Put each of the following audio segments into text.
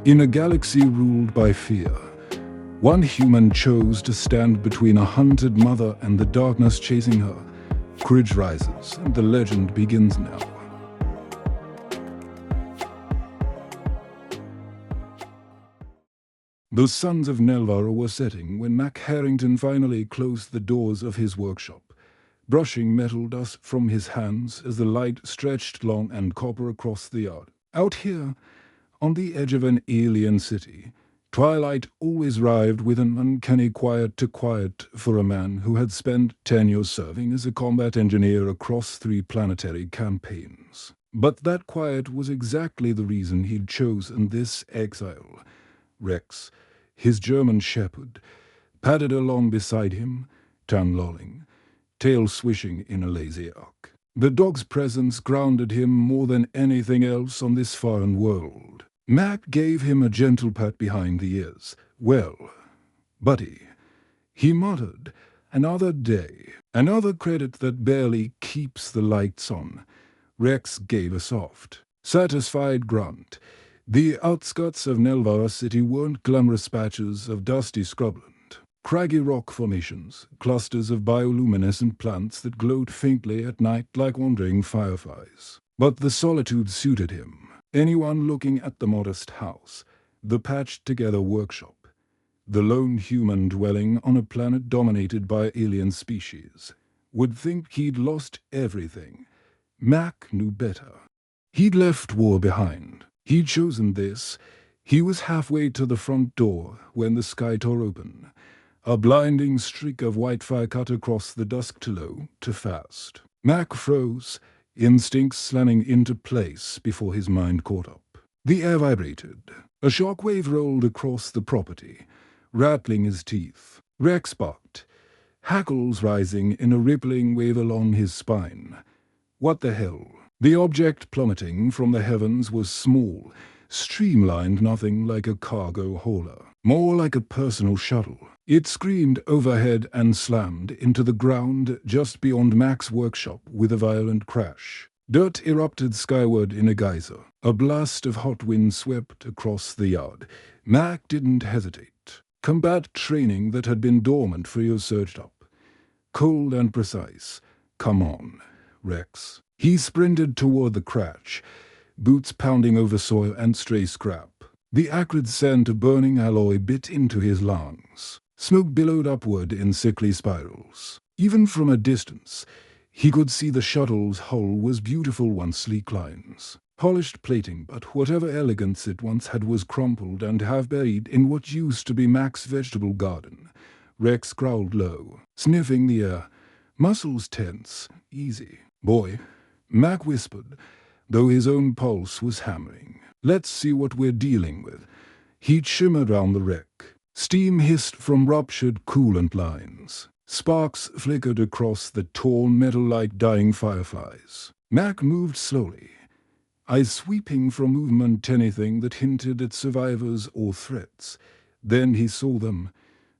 In a galaxy ruled by fear, one human chose to stand between a hunted mother and the darkness chasing her. Courage rises, and the legend begins now. The suns of Nelvara were setting when Mac Harrington finally closed the doors of his workshop, brushing metal dust from his hands as the light stretched long and copper across the yard. Out here, on the edge of an alien city, twilight always arrived with an uncanny quiet for a man who had spent 10 years serving as a combat engineer across 3 planetary campaigns. But that quiet was exactly the reason he'd chosen this exile. Rex, his German shepherd, padded along beside him, tongue lolling, tail swishing in a lazy arc. The dog's presence grounded him more than anything else on this foreign world. Mac gave him a gentle pat behind the ears. "Well, buddy," he muttered, "another day, another credit that barely keeps the lights on." Rex gave a soft, satisfied grunt. The outskirts of Nelvara City weren't glamorous patches of dusty scrubland. Craggy rock formations, clusters of bioluminescent plants that glowed faintly at night like wandering fireflies. But the solitude suited him. Anyone looking at the modest house, the patched-together workshop, the lone human dwelling on a planet dominated by alien species, would think he'd lost everything. Mac knew better. He'd left war behind. He'd chosen this. He was halfway to the front door when the sky tore open. A blinding streak of white fire cut across the dusk to low, to fast. Mac froze, instincts slamming into place before his mind caught up. The air vibrated. A shockwave rolled across the property, rattling his teeth. Rex barked, hackles rising in a rippling wave along his spine. What the hell? The object plummeting from the heavens was small, streamlined, nothing like a cargo hauler, more like a personal shuttle. It screamed overhead and slammed into the ground just beyond Mac's workshop with a violent crash. Dirt erupted skyward in a geyser. A blast of hot wind swept across the yard. Mac didn't hesitate. Combat training that had been dormant for years surged up. Cold and precise. "Come on, Rex." He sprinted toward the crash, boots pounding over soil and stray scrap. The acrid scent of burning alloy bit into his lungs. Smoke billowed upward in sickly spirals. Even from a distance, he could see the shuttle's hull was beautiful once sleek lines. Polished plating, but whatever elegance it once had was crumpled and half buried in what used to be Mac's vegetable garden. Rex growled low, sniffing the air. Muscles tense. "Easy, boy," Mac whispered, though his own pulse was hammering. "Let's see what we're dealing with." He'd shimmered round the wreck. Steam hissed from ruptured coolant lines. Sparks flickered across the torn metal like dying fireflies. Mac moved slowly, eyes sweeping from movement anything that hinted at survivors or threats. Then he saw them.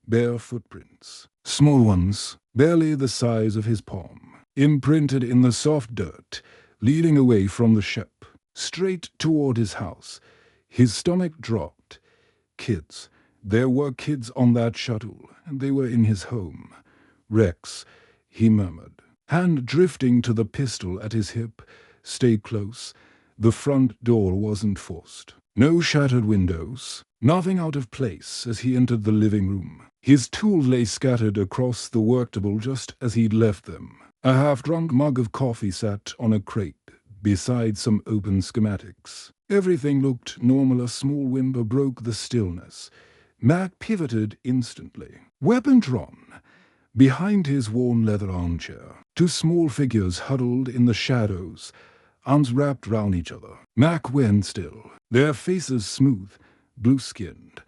Bare footprints. Small ones, barely the size of his palm. Imprinted in the soft dirt, leading away from the ship, straight toward his house. His stomach dropped. Kids. There were kids on that shuttle, and they were in his home. "Rex," he murmured, hand drifting to the pistol at his hip. "Stay close." The front door wasn't forced. No shattered windows. Nothing out of place as he entered the living room. His tools lay scattered across the worktable just as he'd left them. A half-drunk mug of coffee sat on a crate, beside some open schematics. Everything looked normal. A small whimper broke the stillness. Mac pivoted instantly. Weapon drawn. Behind his worn leather armchair, 2 small figures huddled in the shadows, arms wrapped round each other. Mac went still, their faces smooth, blue-skinned.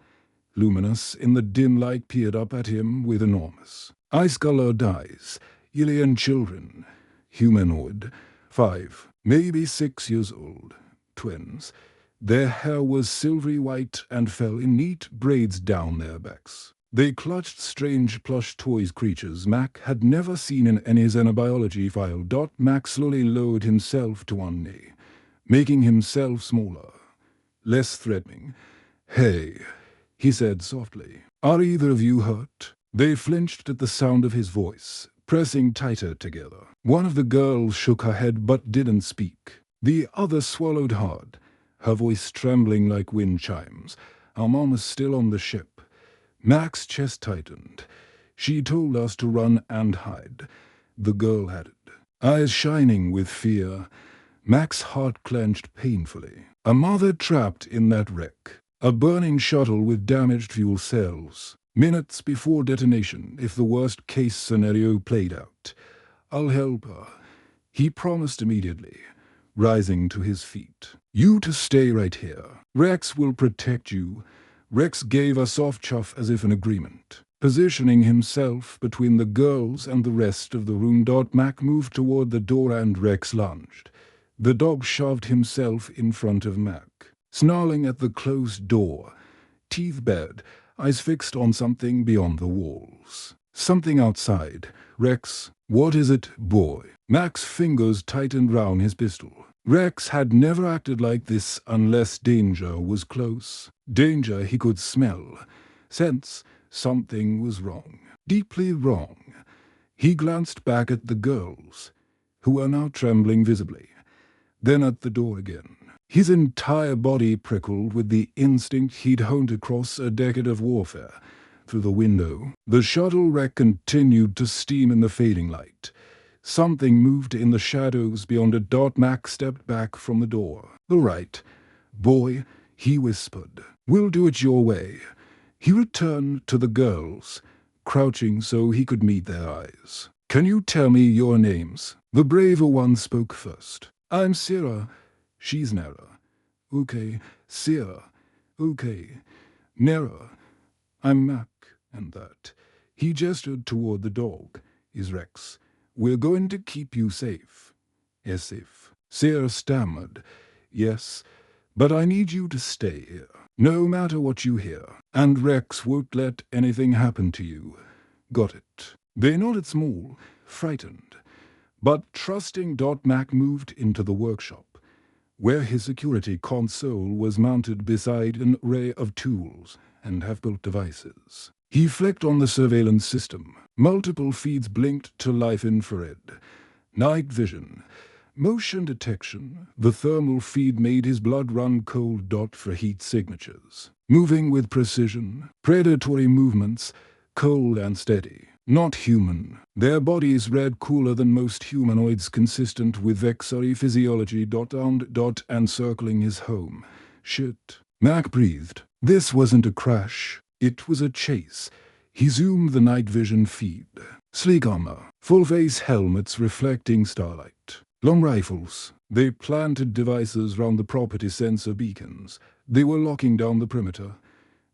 Luminous in the dim light peered up at him with enormous, ice-colored eyes. Alien children, humanoid, 5, maybe 6 years old, twins. Their hair was silvery white and fell in neat braids down their backs. They clutched strange plush toy creatures Mac had never seen in any xenobiology file. Mac slowly lowered himself to one knee, making himself smaller, less threatening. "Hey," he said softly. "Are either of you hurt?" They flinched at the sound of his voice, pressing tighter together. One of the girls shook her head but didn't speak. The other swallowed hard, her voice trembling like wind chimes. "Our mom is still on the ship." Mac's chest tightened. "She told us to run and hide," the girl added, eyes shining with fear. Mac's heart clenched painfully. A mother trapped in that wreck. A burning shuttle with damaged fuel cells. Minutes before detonation, if the worst-case scenario played out. "I'll help her," he promised immediately, rising to his feet. "You to stay right here. Rex will protect you." Rex gave a soft chuff as if in agreement. Positioning himself between the girls and the rest of the room, Mac moved toward the door and Rex lunged. The dog shoved himself in front of Mac, snarling at the closed door, teeth bared, eyes fixed on something beyond the walls. Something outside. "Rex, what is it, boy?" Mac's fingers tightened round his pistol. Rex had never acted like this unless danger was close. Danger he could smell, sense. Something was wrong, deeply wrong. He glanced back at the girls, who were now trembling visibly, then at the door again. His entire body prickled with the instinct he'd honed across a decade of warfare. Through the window, the shuttle wreck continued to steam in the fading light. Something moved in the shadows beyond it. Mac stepped back from the door. "All right, boy," he whispered. "We'll do it your way." He returned to the girls, crouching so he could meet their eyes. "Can you tell me your names?" The braver one spoke first. "I'm Sierra." "She's Nera." "Okay, Sierra." "Okay, Nera." "I'm Mac," and that. He gestured toward the dog. "Is Rex. We're going to keep you safe." "As safe." Sierra stammered. "Yes, but I need you to stay here, no matter what you hear. And Rex won't let anything happen to you. Got it?" They nodded small, frightened, but trusting. Mac moved into the workshop, where his security console was mounted beside an array of tools and half-built devices. He flicked on the surveillance system. Multiple feeds blinked to life infrared, night vision, motion detection. The thermal feed made his blood run cold. For heat signatures. Moving with precision, predatory movements, cold and steady. Not human. Their bodies read cooler than most humanoids, consistent with Vexari physiology. And circling his home. Shit. Mac breathed. This wasn't a crash. It was a chase. He zoomed the night vision feed. Sleek armor, full-face helmets reflecting starlight. Long rifles. They planted devices round the property sensor beacons. They were locking down the perimeter.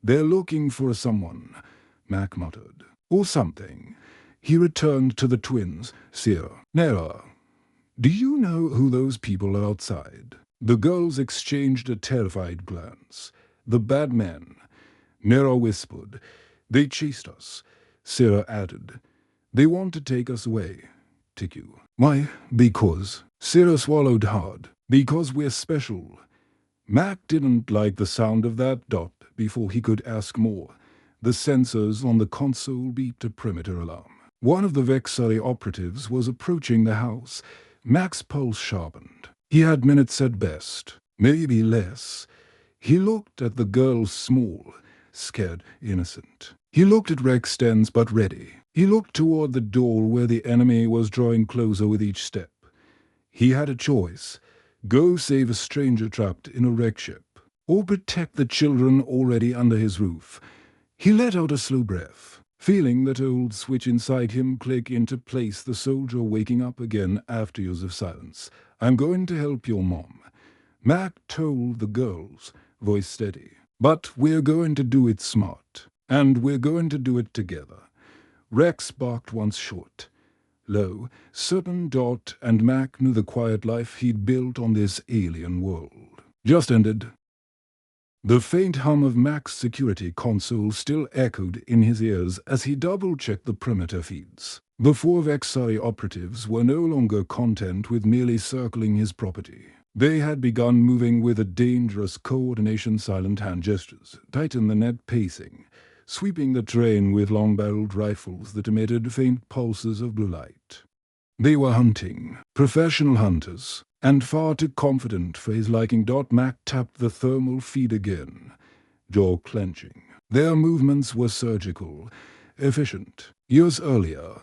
"They're looking for someone," Mac muttered. "Or something." He returned to the twins. "Sierra, Nera, do you know who those people are outside?" The girls exchanged a terrified glance. "The bad men." Nera whispered. "They chased us." Sierra added. "They want to take us away." Tiku. "Why?" "Because." Sierra swallowed hard. "Because we're special." Mac didn't like the sound of that. Before he could ask more, the sensors on the console beeped a perimeter alarm. One of the Vexari operatives was approaching the house. Mac's pulse sharpened. He had minutes at best, maybe less. He looked at the girls, small, scared, innocent. He looked at Rex, tense but ready. He looked toward the door where the enemy was drawing closer with each step. He had a choice. Go save a stranger trapped in a wreck ship, or protect the children already under his roof. He let out a slow breath, feeling that old switch inside him click into place, the soldier waking up again after years of silence. "I'm going to help your mom," Mac told the girls, voice steady. "But we're going to do it smart, and we're going to do it together." Rex barked once short. Low, certain. And Mac knew the quiet life he'd built on this alien world just ended. The faint hum of Mac's security console still echoed in his ears as he double-checked the perimeter feeds. The 4 Vexari operatives were no longer content with merely circling his property. They had begun moving with a dangerous coordination, silent hand gestures, tighten the net pacing, sweeping the terrain with long-barreled rifles that emitted faint pulses of blue light. They were hunting, professional hunters, and far too confident for his liking. Mac tapped the thermal feed again, jaw clenching. Their movements were surgical, efficient. Years earlier,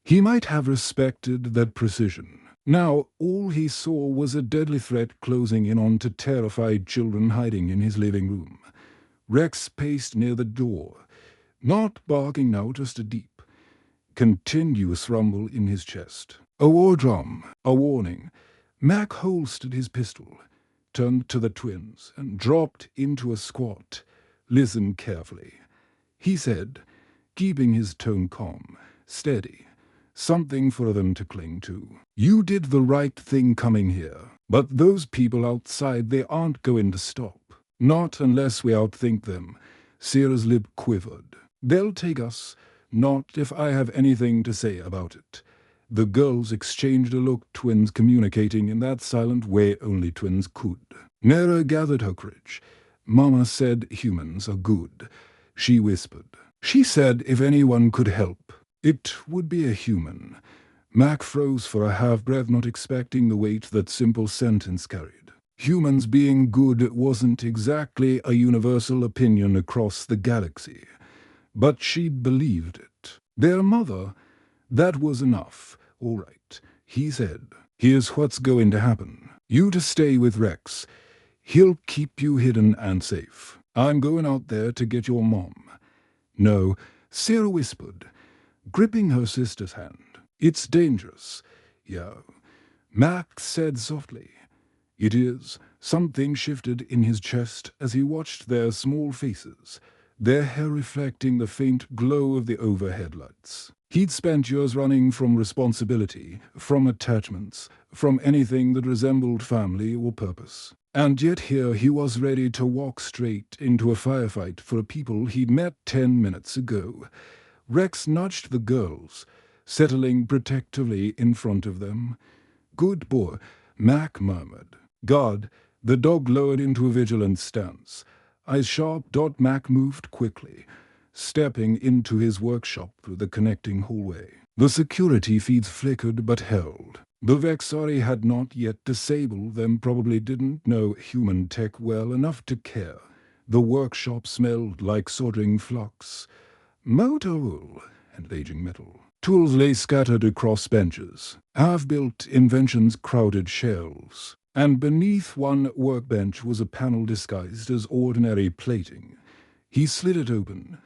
he might have respected that precision. Now, all he saw was a deadly threat closing in on terrified children hiding in his living room. Rex paced near the door, not barking now, just a deep, continuous rumble in his chest. A war drum, a warning. Mac holstered his pistol, turned to the twins, and dropped into a squat. Listen carefully, he said, keeping his tone calm, steady. Something for them to cling to. You did the right thing coming here, but those people outside, they aren't going to stop. Not unless we outthink them. Sierra's lip quivered. They'll take us, not if I have anything to say about it. The girls exchanged a look, twins communicating in that silent way only twins could. Nera gathered her courage. Mama said humans are good, she whispered. She said if anyone could help, it would be a human. Mac froze for a half-breath, not expecting the weight that simple sentence carried. Humans being good wasn't exactly a universal opinion across the galaxy, but she'd believed it. Their mother, that was enough. All right, he said. Here's what's going to happen. You to stay with Rex. He'll keep you hidden and safe. I'm going out there to get your mom. No, Sarah whispered, gripping her sister's hand. It's dangerous. Yeah, Mac said softly. It is. Something shifted in his chest as he watched their small faces, their hair reflecting the faint glow of the overhead lights. He'd spent years running from responsibility, from attachments, from anything that resembled family or purpose. And yet here he was ready to walk straight into a firefight for people he'd met 10 minutes ago. Rex nudged the girls, settling protectively in front of them. Good boy, Mac murmured. God, the dog lowered into a vigilant stance. Eyes sharp, Mac moved quickly, stepping into his workshop through the connecting hallway. The security feeds flickered but held. The Vexari had not yet disabled them, probably didn't know human tech well enough to care. The workshop smelled like soldering flux, motor oil, and aging metal. Tools lay scattered across benches. Half-built inventions crowded shelves. And beneath one workbench was a panel disguised as ordinary plating. He slid it open.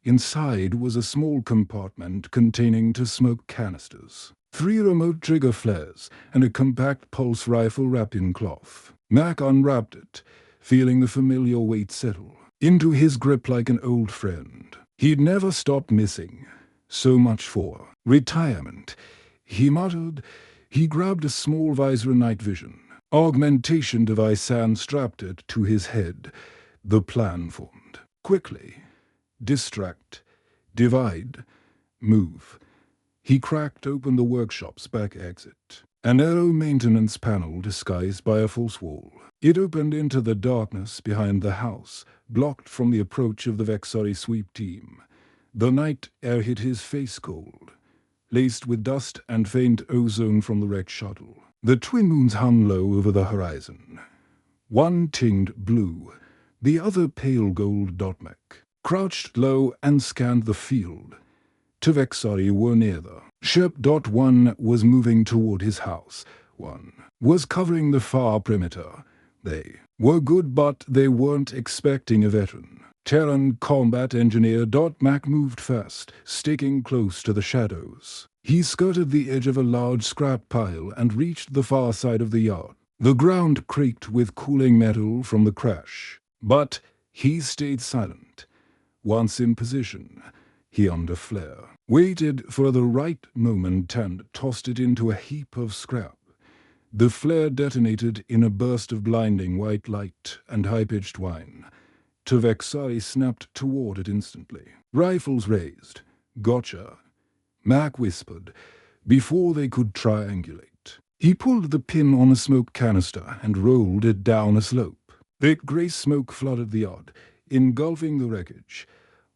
Inside was a small compartment containing 2 smoke canisters, 3 remote trigger flares, and a compact pulse rifle wrapped in cloth. Mac unwrapped it, feeling the familiar weight settle into his grip like an old friend. He'd never stopped missing. So much for retirement, he muttered. He grabbed a small visor and night vision augmentation device and strapped it to his head. The plan formed. Quickly. Distract. Divide. Move. He cracked open the workshop's back exit. A narrow maintenance panel disguised by a false wall. It opened into the darkness behind the house, blocked from the approach of the Vexari sweep team. The night air hit his face cold, laced with dust and faint ozone from the wrecked shuttle. The twin moons hung low over the horizon. One tinged blue, the other pale gold. Mac crouched low and scanned the field. 2 Vexari were neither. Ship. 1 was moving toward his house. 1 was covering the far perimeter. They were good, but they weren't expecting a veteran. Terran combat engineer. Mac moved fast, sticking close to the shadows. He skirted the edge of a large scrap pile and reached the far side of the yard. The ground creaked with cooling metal from the crash. But he stayed silent. Once in position, he under flare, waited for the right moment and tossed it into a heap of scrap. The flare detonated in a burst of blinding white light and high-pitched whine. Vexari snapped toward it instantly. Rifles raised. Gotcha, Mac whispered, before they could triangulate. He pulled the pin on a smoke canister and rolled it down a slope. Thick grey smoke flooded the yard, engulfing the wreckage.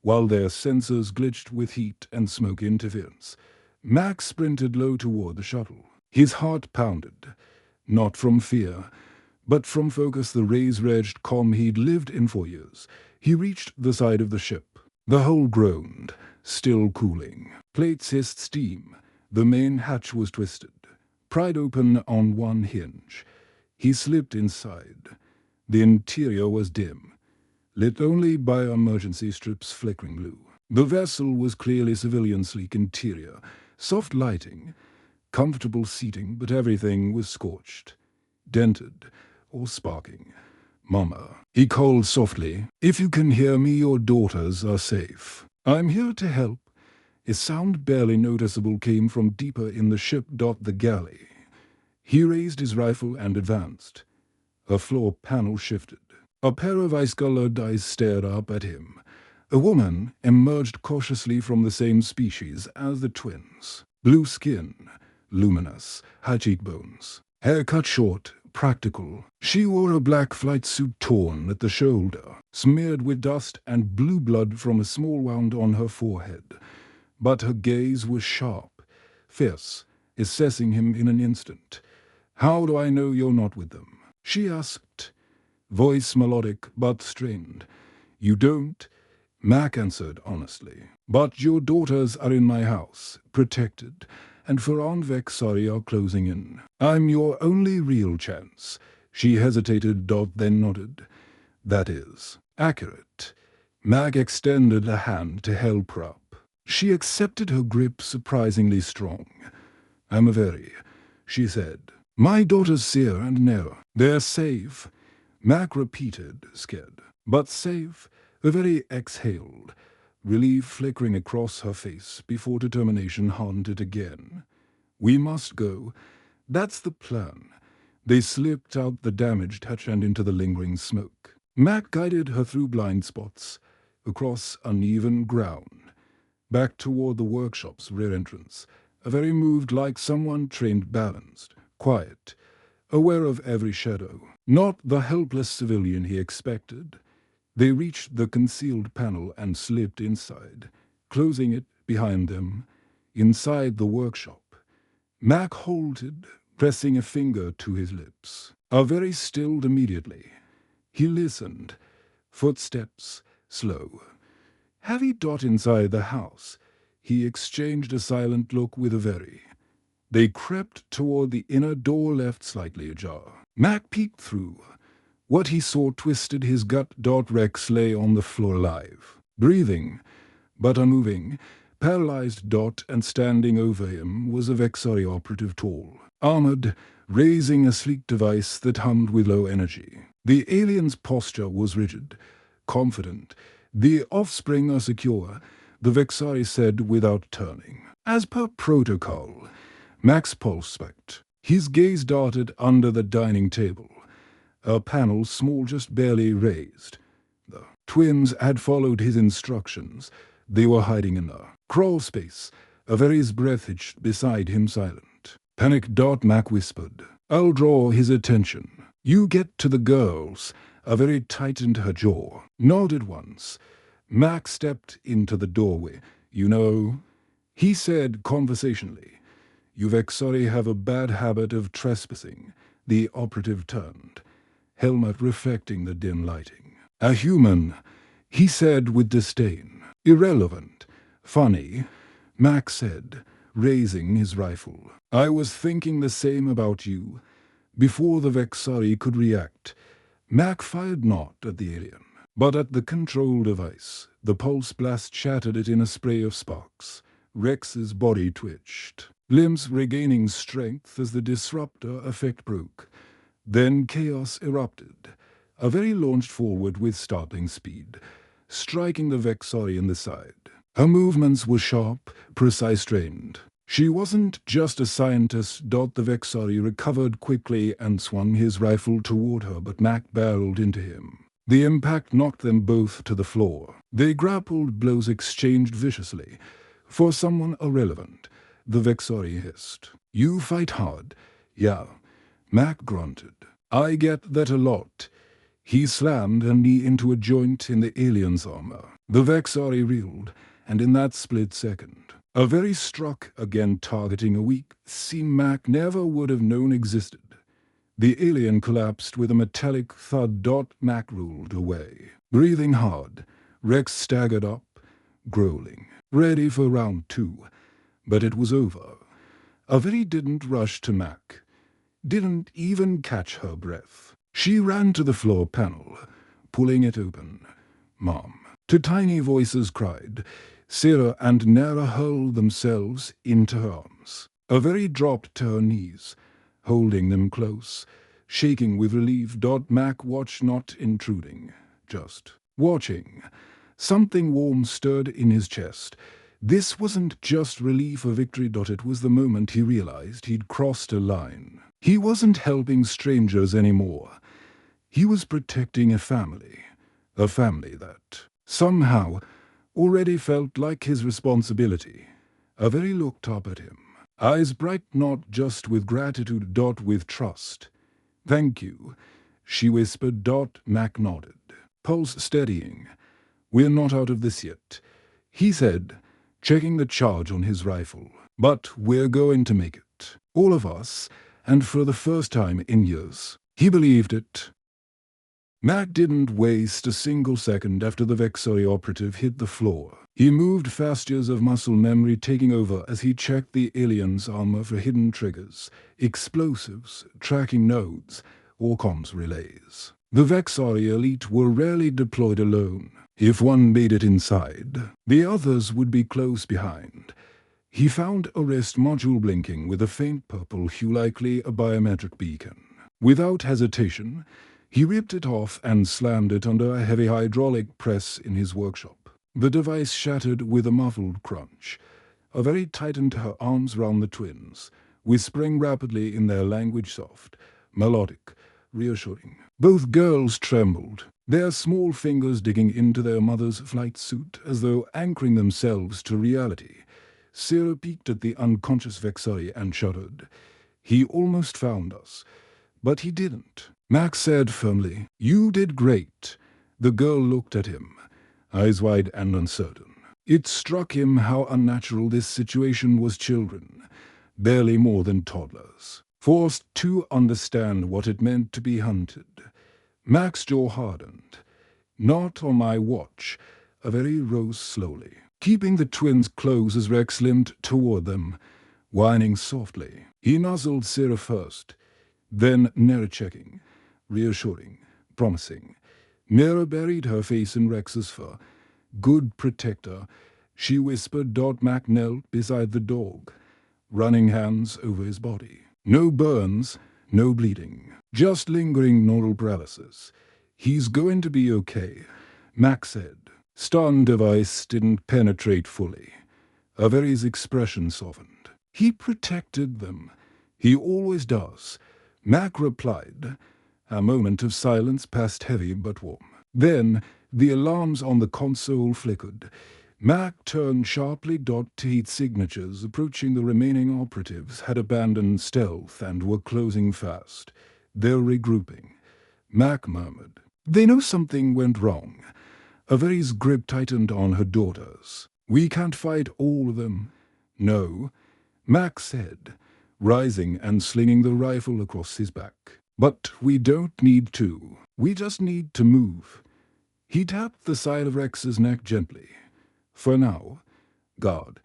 While their sensors glitched with heat and smoke interference, Max sprinted low toward the shuttle. His heart pounded, not from fear, but from focus the rays-edged comm he'd lived in for years. He reached the side of the ship. The hull groaned, still cooling. Plates hissed steam. The main hatch was twisted, pried open on one hinge. He slipped inside. The interior was dim, lit only by emergency strips flickering blue. The vessel was clearly civilian sleek interior, soft lighting, comfortable seating, but everything was scorched, dented, or sparking. "Mama," he called softly, "if you can hear me, your daughters are safe. I'm here to help." A sound barely noticeable came from deeper in the ship. The galley. He raised his rifle and advanced. A floor panel shifted. A pair of ice-colored eyes stared up at him. A woman emerged cautiously from the same species as the twins. Blue skin, luminous, high cheekbones. Hair cut short, practical. She wore a black flight suit torn at the shoulder, smeared with dust and blue blood from a small wound on her forehead. But her gaze was sharp, fierce, assessing him in an instant. "How do I know you're not with them?" she asked, voice melodic but strained. "You don't," Mac answered honestly. "But your daughters are in my house, protected, and for Aunt Vexari are closing in. I'm your only real chance." She hesitated, then nodded. "That is accurate." Mac extended a hand to help her up. She accepted her grip surprisingly strong. "I'm very," she said. "My daughters Seer and Nera, they're safe." Mac repeated, scared. "But safe." A very exhaled, relief flickering across her face before determination hardened it again. "We must go. That's the plan." They slipped out the damaged hatch and into the lingering smoke. Mac guided her through blind spots, across uneven ground, back toward the workshop's rear entrance. A very moved like someone trained, balanced, quiet, aware of every shadow. Not the helpless civilian he expected. They reached the concealed panel and slipped inside, closing it behind them. Inside the workshop, Mac halted, pressing a finger to his lips. Very stilled immediately. He listened. Footsteps, slow. Heavy dot inside the house. He exchanged a silent look with a very. They crept toward the inner door, left slightly ajar. Mac peeked through. What he saw twisted his gut. Rex lay on the floor alive, breathing, but unmoving, paralyzed. And standing over him was a Vexari operative, tall, armored, raising a sleek device that hummed with low energy. The alien's posture was rigid, confident. "The offspring are secure," the Vexari said without turning. "As per protocol." Max pulse checked. His gaze darted under the dining table. A panel small, just barely raised. The twins had followed his instructions. They were hiding in a crawl space. A Very's breath hitched beside him, silent. "Panic." Mac whispered. "I'll draw his attention. You get to the girls." A Very tightened her jaw, nodded once. Mac stepped into the doorway. "You know," he said conversationally, "you Vexari have a bad habit of trespassing." The operative turned, helmet reflecting the dim lighting. "A human," he said with disdain. "Irrelevant. Funny," Mac said, raising his rifle. "I was thinking the same about you." Before the Vexari could react, Mac fired not at the alien, but at the control device. The pulse blast shattered it in a spray of sparks. Rex's body twitched, limbs regaining strength as the disruptor effect broke. Then chaos erupted. A Very launched forward with startling speed, striking the Vexari in the side. Her movements were sharp, precise, trained. She wasn't just a scientist. The Vexari recovered quickly and swung his rifle toward her, but Mac barreled into him. The impact knocked them both to the floor. They grappled, blows exchanged viciously. "For someone irrelevant," the Vexari hissed. "You fight hard. Yeah, Mac grunted. I get that a lot. He slammed a knee into a joint in the alien's armor. The Vexari reeled, and in that split second, a very struck again targeting a weak seam Mac never would have known existed. The alien collapsed with a metallic thud. Mac rolled away. Breathing hard, Rex staggered up, growling, ready for round 2. But it was over. Avery didn't rush to Mac. Didn't even catch her breath. She ran to the floor panel, pulling it open. Mom. Two tiny voices cried. Sarah and Nara hurled themselves into her arms. Avery dropped to her knees, holding them close, shaking with relief. Mac watched, not intruding, just watching. Something warm stirred in his chest. This wasn't just relief or victory. It was the moment he realized he'd crossed a line. He wasn't helping strangers anymore. He was protecting a family that, somehow, already felt like his responsibility. Avery looked up at him, eyes bright not just with gratitude, with trust. Thank you, she whispered. Mac nodded, pulse steadying. We're not out of this yet, he said, checking the charge on his rifle. But we're going to make it. All of us, and for the first time in years. He believed it. Mac didn't waste a single second after the Vexari operative hit the floor. He moved, fast years of muscle memory taking over as he checked the alien's armor for hidden triggers, explosives, tracking nodes, or comms relays. The Vexari elite were rarely deployed alone. If one made it inside, the others would be close behind. He found a wrist module blinking with a faint purple hue, likely a biometric beacon. Without hesitation, he ripped it off and slammed it under a heavy hydraulic press in his workshop. The device shattered with a muffled crunch. Avery tightened her arms round the twins, whispering rapidly in their language, soft, melodic, reassuring. Both girls trembled, their small fingers digging into their mother's flight suit as though anchoring themselves to reality. Sarah peeked at the unconscious Vexari and shuddered. He almost found us, but he didn't. Max said firmly, "You did great." The girl looked at him, eyes wide and uncertain. It struck him how unnatural this situation was. Children, barely more than toddlers, forced to understand what it meant to be hunted. Mac's jaw hardened. "Not on my watch." Avery rose slowly, keeping the twins close as Rex limped toward them, whining softly. He nuzzled Sarah first, then Nera, checking, reassuring, promising. Nera buried her face in Rex's fur. "Good protector," she whispered. Mac knelt beside the dog, running hands over his body. No burns, no bleeding, just lingering neural paralysis. "He's going to be okay," Mac said. Stun device didn't penetrate fully. Avery's expression softened. "He protected them. He always does," Mac replied. A moment of silence passed, heavy but warm. Then the alarms on the console flickered. Mac turned sharply. Heat signatures approaching the remaining operatives had abandoned stealth and were closing fast. "They're regrouping," Mac murmured. "They know something went wrong." Avery's grip tightened on her daughters. "We can't fight all of them." "No," Mac said, rising and slinging the rifle across his back. "But we don't need to. We just need to move." He tapped the side of Rex's neck gently. "For now, guard."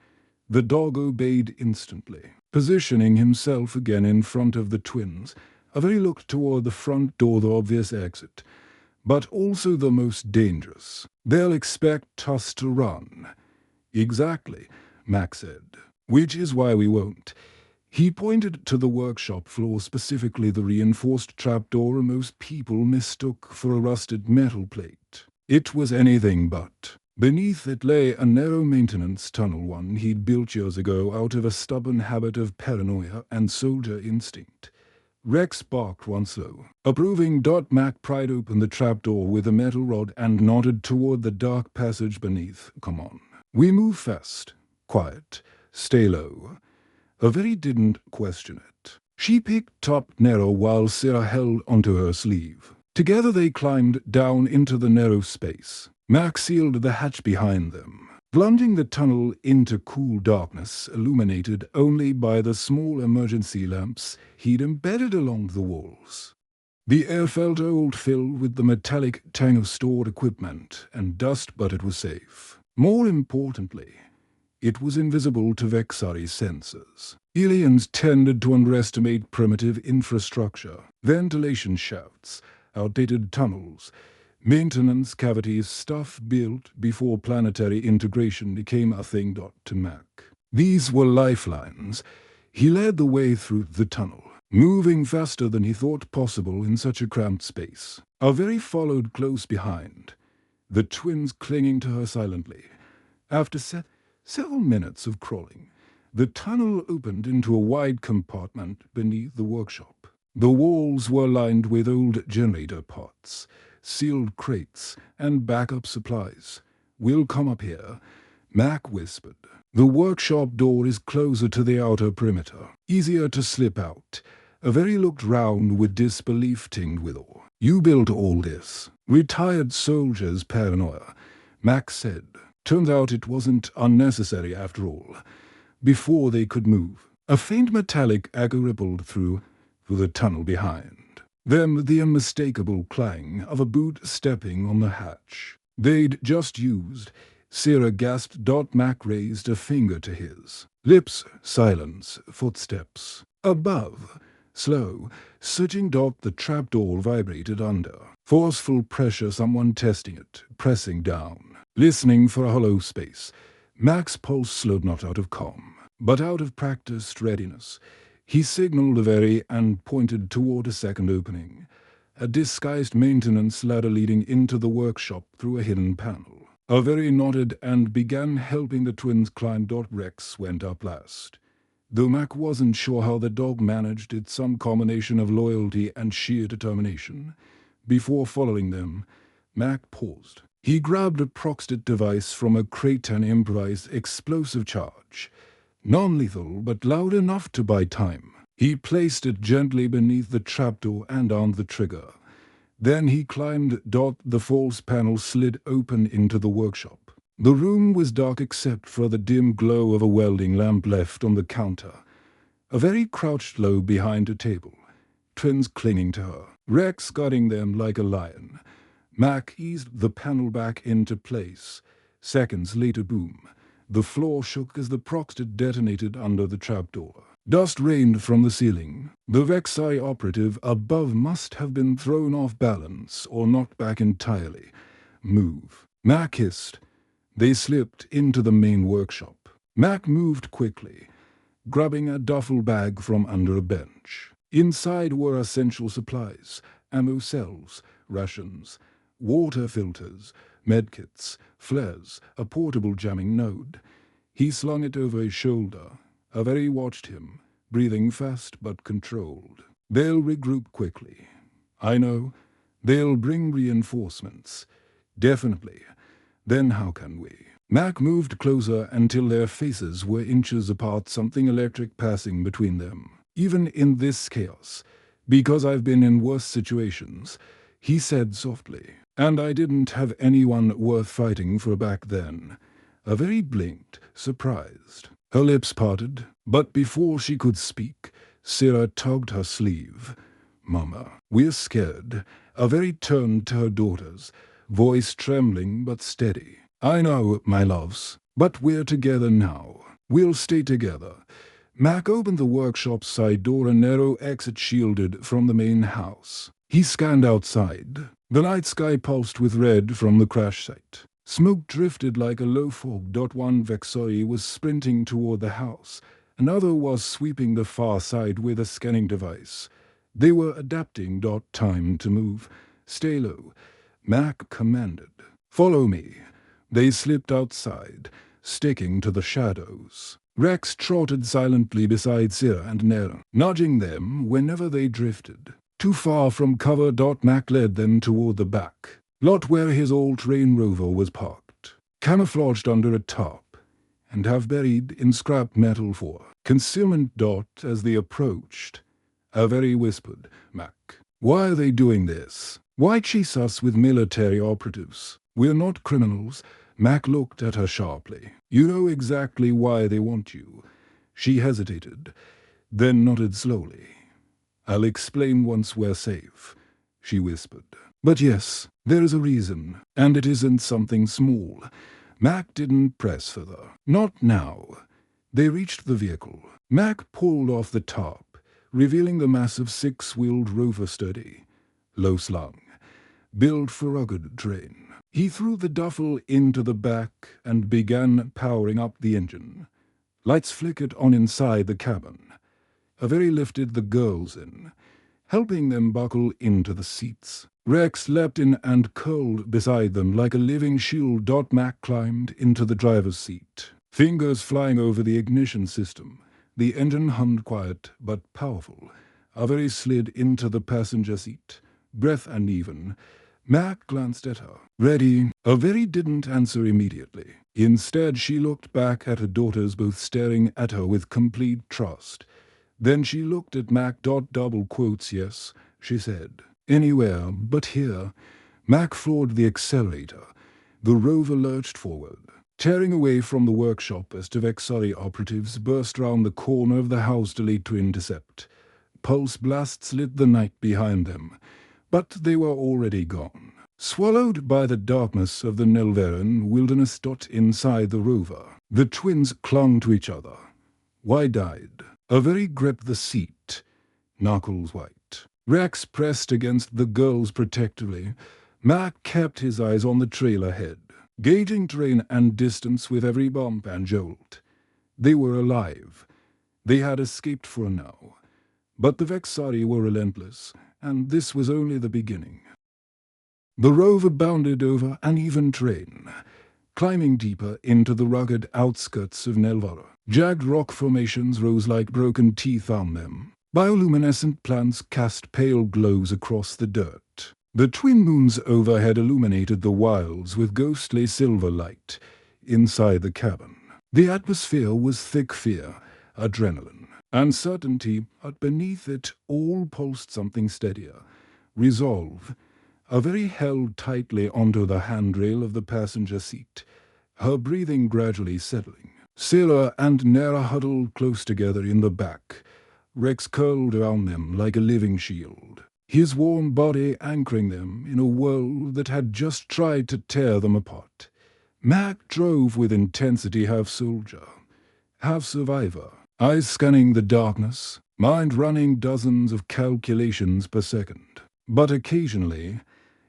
The dog obeyed instantly. Positioning himself again in front of the twins, Avery looked toward the front door, the obvious exit, but also the most dangerous. "They'll expect us to run." "Exactly," Mac said. "Which is why we won't." He pointed to the workshop floor, specifically the reinforced trapdoor most people mistook for a rusted metal plate. It was anything but. Beneath it lay a narrow maintenance tunnel, one he'd built years ago out of a stubborn habit of paranoia and soldier instinct. Rex barked once low, approving. Mac pried open the trapdoor with a metal rod and nodded toward the dark passage beneath. "Come on. We move fast. Quiet. Stay low." Avery didn't question it. She picked up Nero while Sarah held onto her sleeve. Together they climbed down into the narrow space. Mac sealed the hatch behind them, plunging the tunnel into cool darkness, illuminated only by the small emergency lamps he'd embedded along the walls. The air felt old, filled with the metallic tang of stored equipment and dust, but it was safe. More importantly, it was invisible to Vexari's sensors. Aliens tended to underestimate primitive infrastructure, ventilation shafts, outdated tunnels, maintenance cavities, stuff built before planetary integration became a thing. To Mac, these were lifelines. He led the way through the tunnel, moving faster than he thought possible in such a cramped space. Avery followed close behind, the twins clinging to her silently. After several minutes of crawling, the tunnel opened into a wide compartment beneath the workshop. The walls were lined with old generator pots, sealed crates, and backup supplies. "We'll come up here," Mac whispered. "The workshop door is closer to the outer perimeter, easier to slip out." Avery looked round with disbelief tinged with awe. "You built all this?" "Retired soldier's paranoia," Mac said. "Turns out it wasn't unnecessary after all." Before they could move, a faint metallic echo rippled through the tunnel behind them, the unmistakable clang of a boot stepping on the hatch they'd just used. Sarah gasped. Mac raised a finger to his lips. Silence. Footsteps. Above. Slow, surging. The trapdoor vibrated under forceful pressure, someone testing it, pressing down, listening for a hollow space. Mac's pulse slowed, not out of calm, but out of practiced readiness. He signaled Avery and pointed toward a second opening, a disguised maintenance ladder leading into the workshop through a hidden panel. Avery nodded and began helping the twins climb. Rex went up last, though Mac wasn't sure how the dog managed it, some combination of loyalty and sheer determination. Before following them, Mac paused. He grabbed a proxed device from a crate, an improvised explosive charge. Non-lethal, but loud enough to buy time. He placed it gently beneath the trapdoor and on the trigger. Then he climbed. The false panel slid open into the workshop. The room was dark except for the dim glow of a welding lamp left on the counter. Avery crouched low behind a table, twins clinging to her, Rex guarding them like a lion. Mac eased the panel back into place. Seconds later, boom. The floor shook as the proxed detonated under the trapdoor. Dust rained from the ceiling. The Vexai operative above must have been thrown off balance or knocked back entirely. "Move," Mac hissed. They slipped into the main workshop. Mac moved quickly, grabbing a duffel bag from under a bench. Inside were essential supplies, ammo cells, rations, water filters, medkits, flares, a portable jamming node. He slung it over his shoulder. Avery watched him, breathing fast but controlled. "They'll regroup quickly. I know. They'll bring reinforcements. Definitely. Then how can we?" Mac moved closer until their faces were inches apart, something electric passing between them. "Even in this chaos, because I've been in worse situations," he said softly. "And I didn't have anyone worth fighting for back then." Avery blinked, surprised. Her lips parted, but before she could speak, Sarah tugged her sleeve. "Mama, we're scared." Avery turned to her daughters, voice trembling but steady. "I know, my loves, but we're together now. We'll stay together." Mac opened the workshop's side door, a narrow exit shielded from the main house. He scanned outside. The night sky pulsed with red from the crash site. Smoke drifted like a low fog. One Vexoi was sprinting toward the house. Another was sweeping the far side with a scanning device. They were adapting. Time to move. "Stay low," Mac commanded. "Follow me." They slipped outside, sticking to the shadows. Rex trotted silently beside Sarah and Nera, nudging them whenever they drifted. Too far from cover. Mac led them toward the back lot where his all-terrain rover was parked, camouflaged under a tarp, and half buried in scrap metal for concealment. As they approached, Avery whispered. Mac, why are they doing this? Why chase us with military operatives? We're not criminals. Mac looked at her sharply. You know exactly why they want you. She hesitated, then nodded slowly. I'll explain once we're safe, she whispered. But yes, there is a reason, and it isn't something small. Mac didn't press further. Not now. They reached the vehicle. Mac pulled off the tarp, revealing the massive six-wheeled rover sturdy, low-slung, built for rugged terrain. He threw the duffel into the back and began powering up the engine. Lights flickered on inside the cabin. Avery lifted the girls in, helping them buckle into the seats. Rex leapt in and curled beside them like a living shield. Mac climbed into the driver's seat, fingers flying over the ignition system. The engine hummed quiet but powerful. Avery slid into the passenger seat, breath uneven. Mac glanced at her. Ready? Avery didn't answer immediately. Instead, she looked back at her daughters, both staring at her with complete trust. Then she looked at Mac. Double quotes, yes, she said. Anywhere but here. Mac floored the accelerator. The rover lurched forward, tearing away from the workshop as Tvexari operatives burst round the corner of the house delayed to intercept. Pulse blasts lit the night behind them, but they were already gone, swallowed by the darkness of the Nelveran wilderness. Inside the rover, the twins clung to each other, wide-eyed. Avery gripped the seat, knuckles white. Rex pressed against the girls protectively. Mac kept his eyes on the trail ahead, gauging terrain and distance with every bump and jolt. They were alive. They had escaped for now. But the Vexari were relentless, and this was only the beginning. The rover bounded over uneven terrain, climbing deeper into the rugged outskirts of Nelvara. Jagged rock formations rose like broken teeth on them. Bioluminescent plants cast pale glows across the dirt. The twin moons overhead illuminated the wilds with ghostly silver light inside the cabin. The atmosphere was thick fear, adrenaline, uncertainty, but beneath it all pulsed something steadier. Resolve. Avery held tightly onto the handrail of the passenger seat, her breathing gradually settling. Sarah and Nera huddled close together in the back, Rex curled around them like a living shield, his warm body anchoring them in a world that had just tried to tear them apart. Mac drove with intensity, half soldier, half survivor, eyes scanning the darkness, mind running dozens of calculations per second. But occasionally,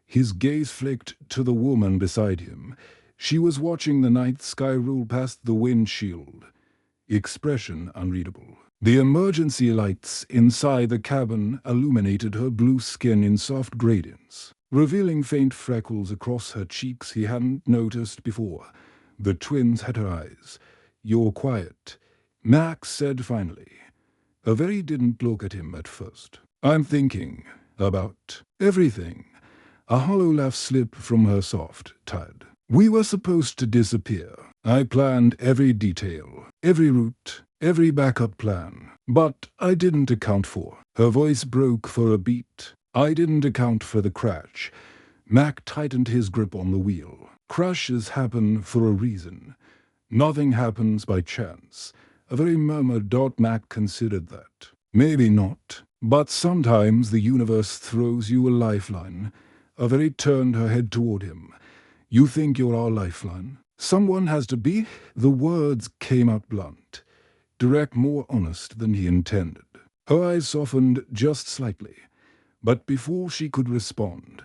his gaze flicked to the woman beside him. She was watching the night sky roll past the windshield, expression unreadable. The emergency lights inside the cabin illuminated her blue skin in soft gradients, revealing faint freckles across her cheeks he hadn't noticed before. The twins had her eyes. You're quiet, Max said finally. Avery didn't look at him at first. I'm thinking about everything. A hollow laugh slipped from her soft, tired. We were supposed to disappear. I planned every detail, every route, every backup plan. But I didn't account for. Her voice broke for a beat. I didn't account for the crash. Mac tightened his grip on the wheel. Crashes happen for a reason. Nothing happens by chance. Avery murmured. Mac considered that. Maybe not. But sometimes the universe throws you a lifeline. Avery turned her head toward him. You think you're our lifeline? Someone has to be. The words came out blunt, direct, more honest than he intended. Her eyes softened just slightly, but before she could respond,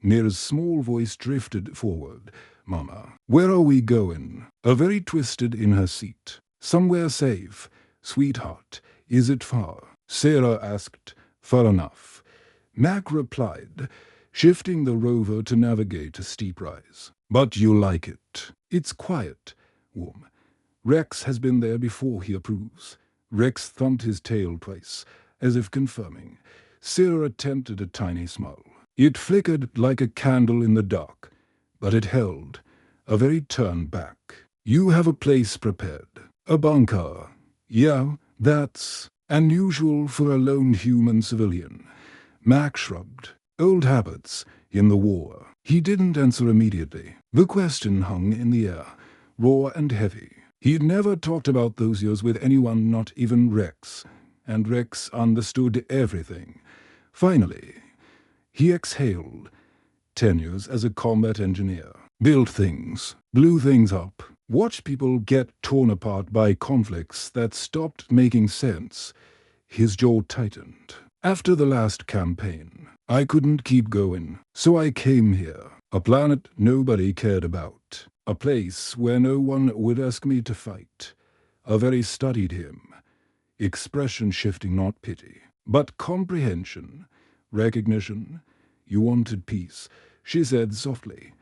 Nera's small voice drifted forward. Mama, where are we going? Avery twisted in her seat. Somewhere safe. Sweetheart, is it far? Sarah asked. Far enough. Mac replied, shifting the rover to navigate a steep rise. But you like it. It's quiet, warm. Rex has been there before, he approves. Rex thumped his tail twice, as if confirming. Sarah attempted a tiny smile. It flickered like a candle in the dark, but it held. Avery turned back. You have a place prepared. A bunker. Yeah, that's... Unusual for a lone human civilian. Mac shrugged. Old habits. In the war. He didn't answer immediately. The question hung in the air, raw and heavy. He'd never talked about those years with anyone, not even Rex. And Rex understood everything. Finally, he exhaled. 10 years as a combat engineer. Built things, blew things up, watched people get torn apart by conflicts that stopped making sense. His jaw tightened. After the last campaign, I couldn't keep going, so I came here. A planet nobody cared about. A place where no one would ask me to fight. I very studied him. Expression shifting, not pity, but comprehension, recognition. You wanted peace, she said softly.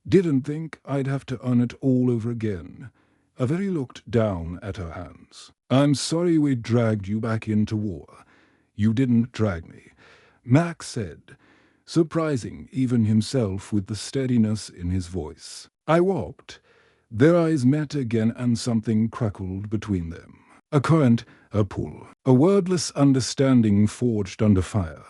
Didn't think I'd have to earn it all over again. I very looked down at her hands. I'm sorry we dragged you back into war. You didn't drag me, Max said, surprising even himself with the steadiness in his voice. I walked. Their eyes met again and something crackled between them. A current, a pull, a wordless understanding forged under fire.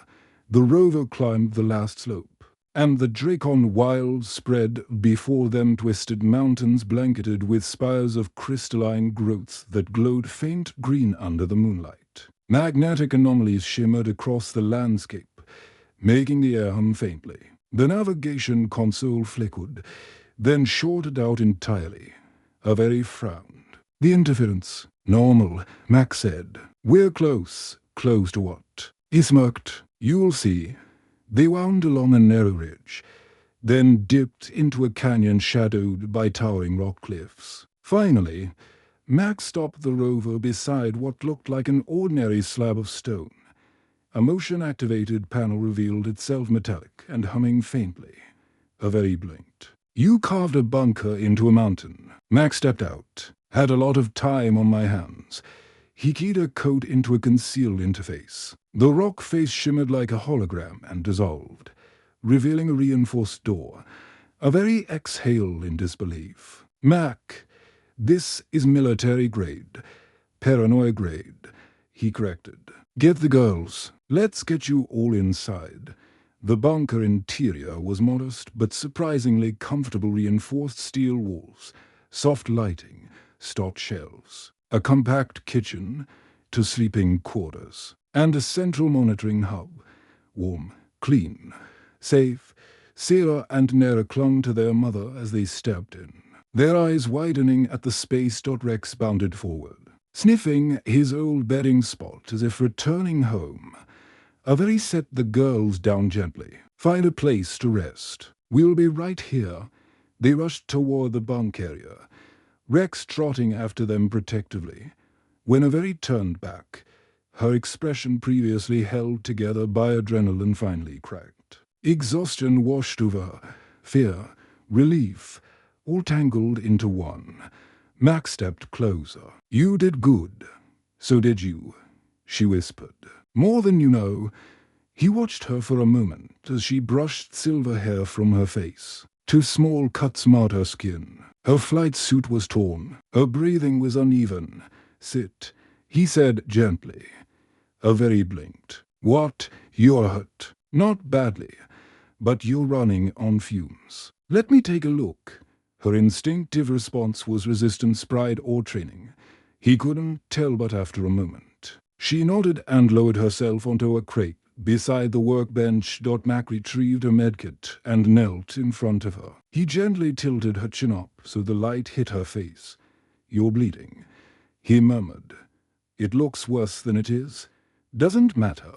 The rover climbed the last slope, and the Dracon wilds spread before them, twisted mountains blanketed with spires of crystalline growths that glowed faint green under the moonlight. Magnetic anomalies shimmered across the landscape, making the air hum faintly. The navigation console flickered, then shorted out entirely. A very frowned. The interference. Normal, Max said. We're close. Close to what? He smirked. You'll see. They wound along a narrow ridge, then dipped into a canyon shadowed by towering rock cliffs. Finally, Max stopped the rover beside what looked like an ordinary slab of stone. A motion-activated panel revealed itself metallic and humming faintly. A very blinked. You carved a bunker into a mountain. Max stepped out. Had a lot of time on my hands. He keyed a code into a concealed interface. The rock face shimmered like a hologram and dissolved, revealing a reinforced door. A very exhale in disbelief. Mac, this is military grade. Paranoia grade, he corrected. Get the girls. Let's get you all inside. The bunker interior was modest but surprisingly comfortable, reinforced steel walls, soft lighting, stocked shelves, a compact kitchen to sleeping quarters, and a central monitoring hub. Warm, clean, safe. Sarah and Nera clung to their mother as they stepped in, their eyes widening at the space. Rex bounded forward, sniffing his old bedding spot as if returning home. Avery set the girls down gently. Find a place to rest. We'll be right here. They rushed toward the bunk area, Rex trotting after them protectively. When Avery turned back, her expression previously held together by adrenaline finally cracked. Exhaustion washed over her. Fear, relief, all tangled into one. Max stepped closer. You did good. So did you, she whispered. More than you know. He watched her for a moment as she brushed silver hair from her face. Two small cuts marred her skin. Her flight suit was torn. Her breathing was uneven. Sit, he said gently. Avery blinked. What? You're hurt. Not badly, but you're running on fumes. Let me take a look. Her instinctive response was resistance, pride, or training. He couldn't tell, but after a moment, she nodded and lowered herself onto a crate beside the workbench. Mac retrieved a medkit and knelt in front of her. He gently tilted her chin up so the light hit her face. You're bleeding, he murmured. It looks worse than it is. Doesn't matter.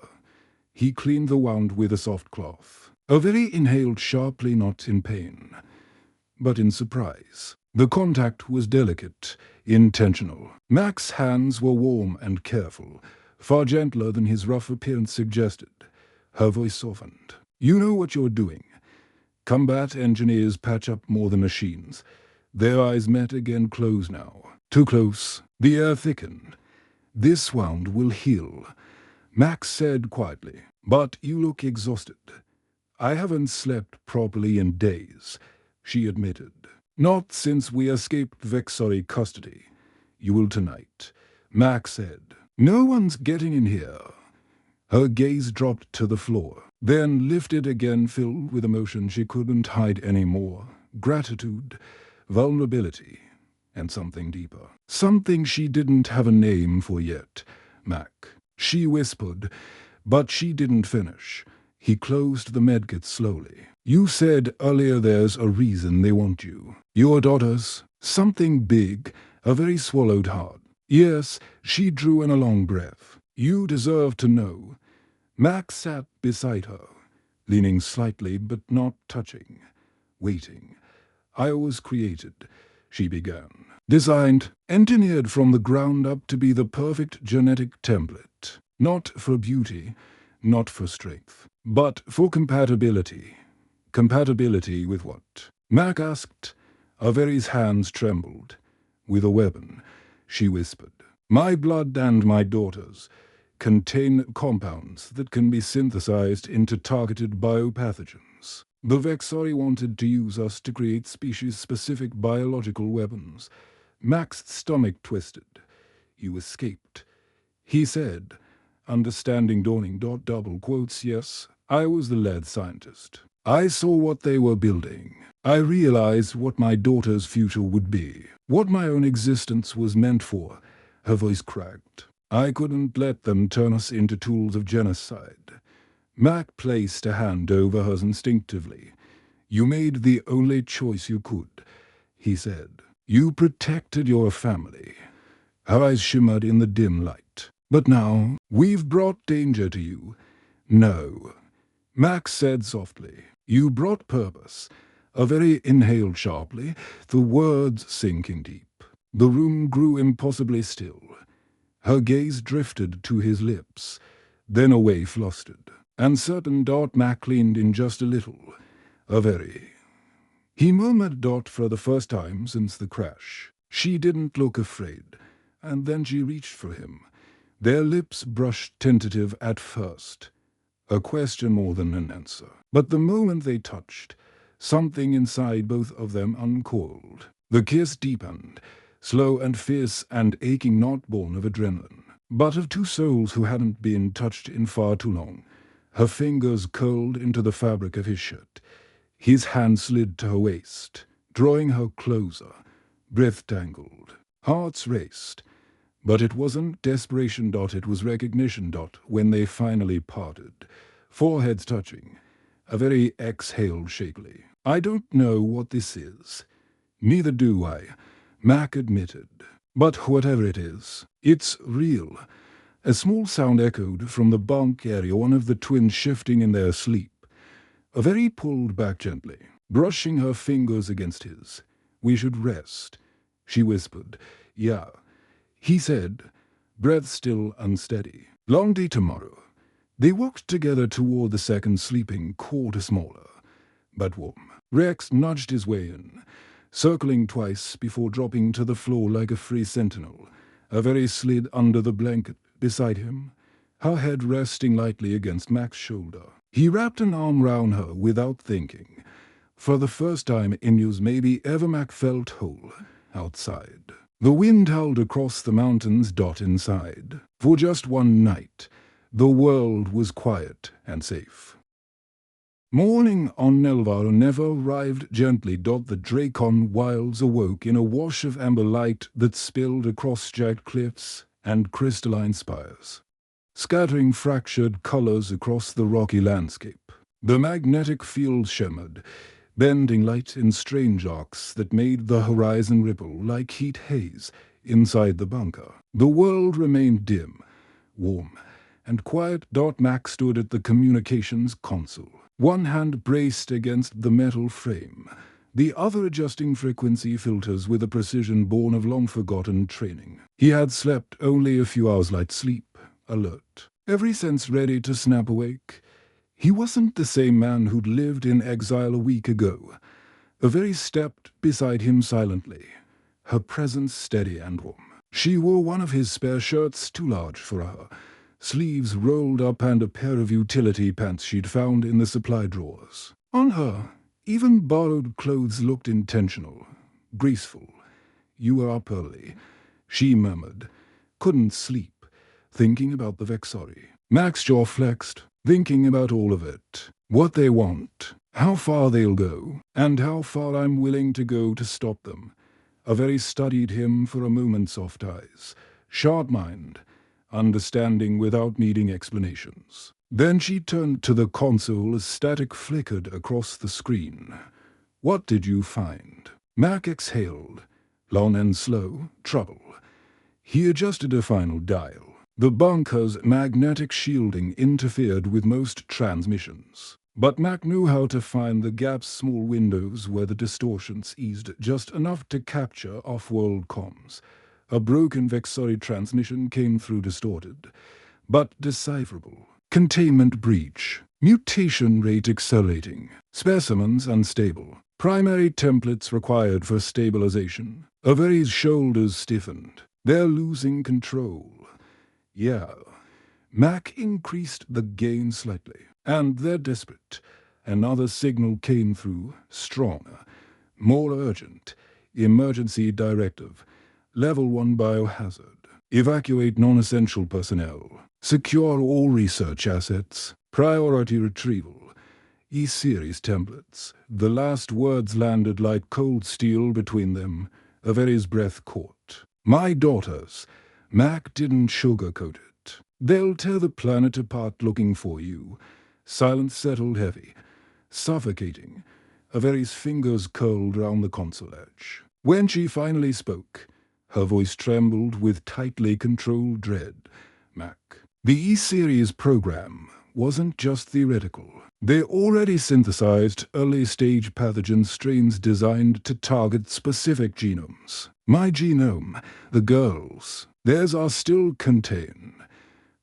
He cleaned the wound with a soft cloth. Avery inhaled sharply, not in pain, but in surprise. The contact was delicate, intentional. Mac's hands were warm and careful, far gentler than his rough appearance suggested. Her voice softened. You know what you're doing. Combat engineers patch up more than machines. Their eyes met again, close now. Too close. The air thickened. This wound will heal, Max said quietly. But you look exhausted. I haven't slept properly in days, she admitted. Not since we escaped Vexori custody. You will tonight, Max said. No one's getting in here. Her gaze dropped to the floor, then lifted again, filled with emotion she couldn't hide anymore. Gratitude, vulnerability, and something deeper. Something she didn't have a name for yet. Mac. She whispered, but she didn't finish. He closed the medkit slowly. You said earlier there's a reason they want you. Your daughters. Something big, a very swallowed hard. Yes, she drew in a long breath. You deserve to know. Mac sat beside her, leaning slightly but not touching, waiting. I was created, she began. Designed, engineered from the ground up to be the perfect genetic template. Not for beauty, not for strength, but for compatibility. Compatibility with what? Mac asked. Averi's hands trembled. With a weapon, she whispered. My blood and my daughter's contain compounds that can be synthesized into targeted biopathogens. The Vexari wanted to use us to create species-specific biological weapons. Mac's stomach twisted. You escaped. He said, understanding dawning. Double quotes, yes, I was the lead scientist. I saw what they were building. I realized what my daughter's future would be, what my own existence was meant for. Her voice cracked. I couldn't let them turn us into tools of genocide. Mac placed a hand over hers instinctively. You made the only choice you could, he said. You protected your family. Her eyes shimmered in the dim light. But now, we've brought danger to you. No. Max said softly. You brought purpose. Averi inhaled sharply, the words sinking deep. The room grew impossibly still. Her gaze drifted to his lips, then away flustered. Uncertain. Mac leaned in just a little. Averi. He murmured. For the first time since the crash. She didn't look afraid, and then she reached for him. Their lips brushed tentative at first. A question more than an answer. But the moment they touched, something inside both of them uncoiled. The kiss deepened, slow and fierce and aching, not born of adrenaline, but of two souls who hadn't been touched in far too long. Her fingers curled into the fabric of his shirt. His hand slid to her waist, drawing her closer. Breath tangled. Hearts raced. But it wasn't desperation. It was recognition. When they finally parted, foreheads touching. Averi exhaled shakily. I don't know what this is. Neither do I, Mac admitted. But whatever it is, it's real. A small sound echoed from the bunk area, one of the twins shifting in their sleep. Averi pulled back gently, brushing her fingers against his. We should rest, she whispered. Yeah. He said, breath still unsteady. Long day tomorrow. They walked together toward the second sleeping quarter, smaller, but warm. Rex nudged his way in, circling twice before dropping to the floor like a free sentinel. Averi slid under the blanket beside him, her head resting lightly against Mac's shoulder. He wrapped an arm round her without thinking. For the first time in years, maybe ever, Mac felt whole outside. The wind howled across the mountains. Inside. For just one night, the world was quiet and safe. Morning on Nelvar never arrived gently. The Dracon wilds awoke in a wash of amber light that spilled across jagged cliffs and crystalline spires, scattering fractured colors across the rocky landscape. The magnetic field shimmered, bending light in strange arcs that made the horizon ripple like heat haze inside the bunker. The world remained dim, warm, and quiet. Mac stood at the communications console, one hand braced against the metal frame, the other adjusting frequency filters with a precision born of long-forgotten training. He had slept only a few hours. Light sleep, alert, every sense ready to snap awake. He wasn't the same man who'd lived in exile a week ago. Averi stepped beside him silently, her presence steady and warm. She wore one of his spare shirts, too large for her, sleeves rolled up, and a pair of utility pants she'd found in the supply drawers. On her, even borrowed clothes looked intentional, graceful. You were up early, she murmured. Couldn't sleep. thinking about the Vexori. Mac's jaw flexed, thinking about all of it. What they want, how far they'll go, and how far I'm willing to go to stop them. Avery studied him for a moment's soft eyes, sharp mind, understanding without needing explanations. Then she turned to the console as static flickered across the screen. What did you find? Mac exhaled, long and slow, trouble. He adjusted a final dial. The bunker's magnetic shielding interfered with most transmissions. But Mac knew how to find the gap's small windows where the distortions eased just enough to capture off-world comms. A broken Vexori transmission came through distorted, but decipherable. Containment breach. Mutation rate accelerating. Specimens unstable. Primary templates required for stabilization. Avery's shoulders stiffened. They're losing control. Yeah. Mac increased the gain slightly. And they're desperate. Another signal came through, stronger, more urgent. Emergency directive. Level 1 biohazard. Evacuate non-essential personnel. Secure all research assets. Priority retrieval. E-series templates. The last words landed like cold steel between them. Avery's breath caught. My daughters. Mac didn't sugarcoat it. They'll tear the planet apart looking for you. Silence settled heavy, suffocating. Avery's fingers curled round the console edge. When she finally spoke, her voice trembled with tightly controlled dread. Mac. The E-series program wasn't just theoretical. They already synthesized early-stage pathogen strains designed to target specific genomes. My genome, the girls, theirs are still contained.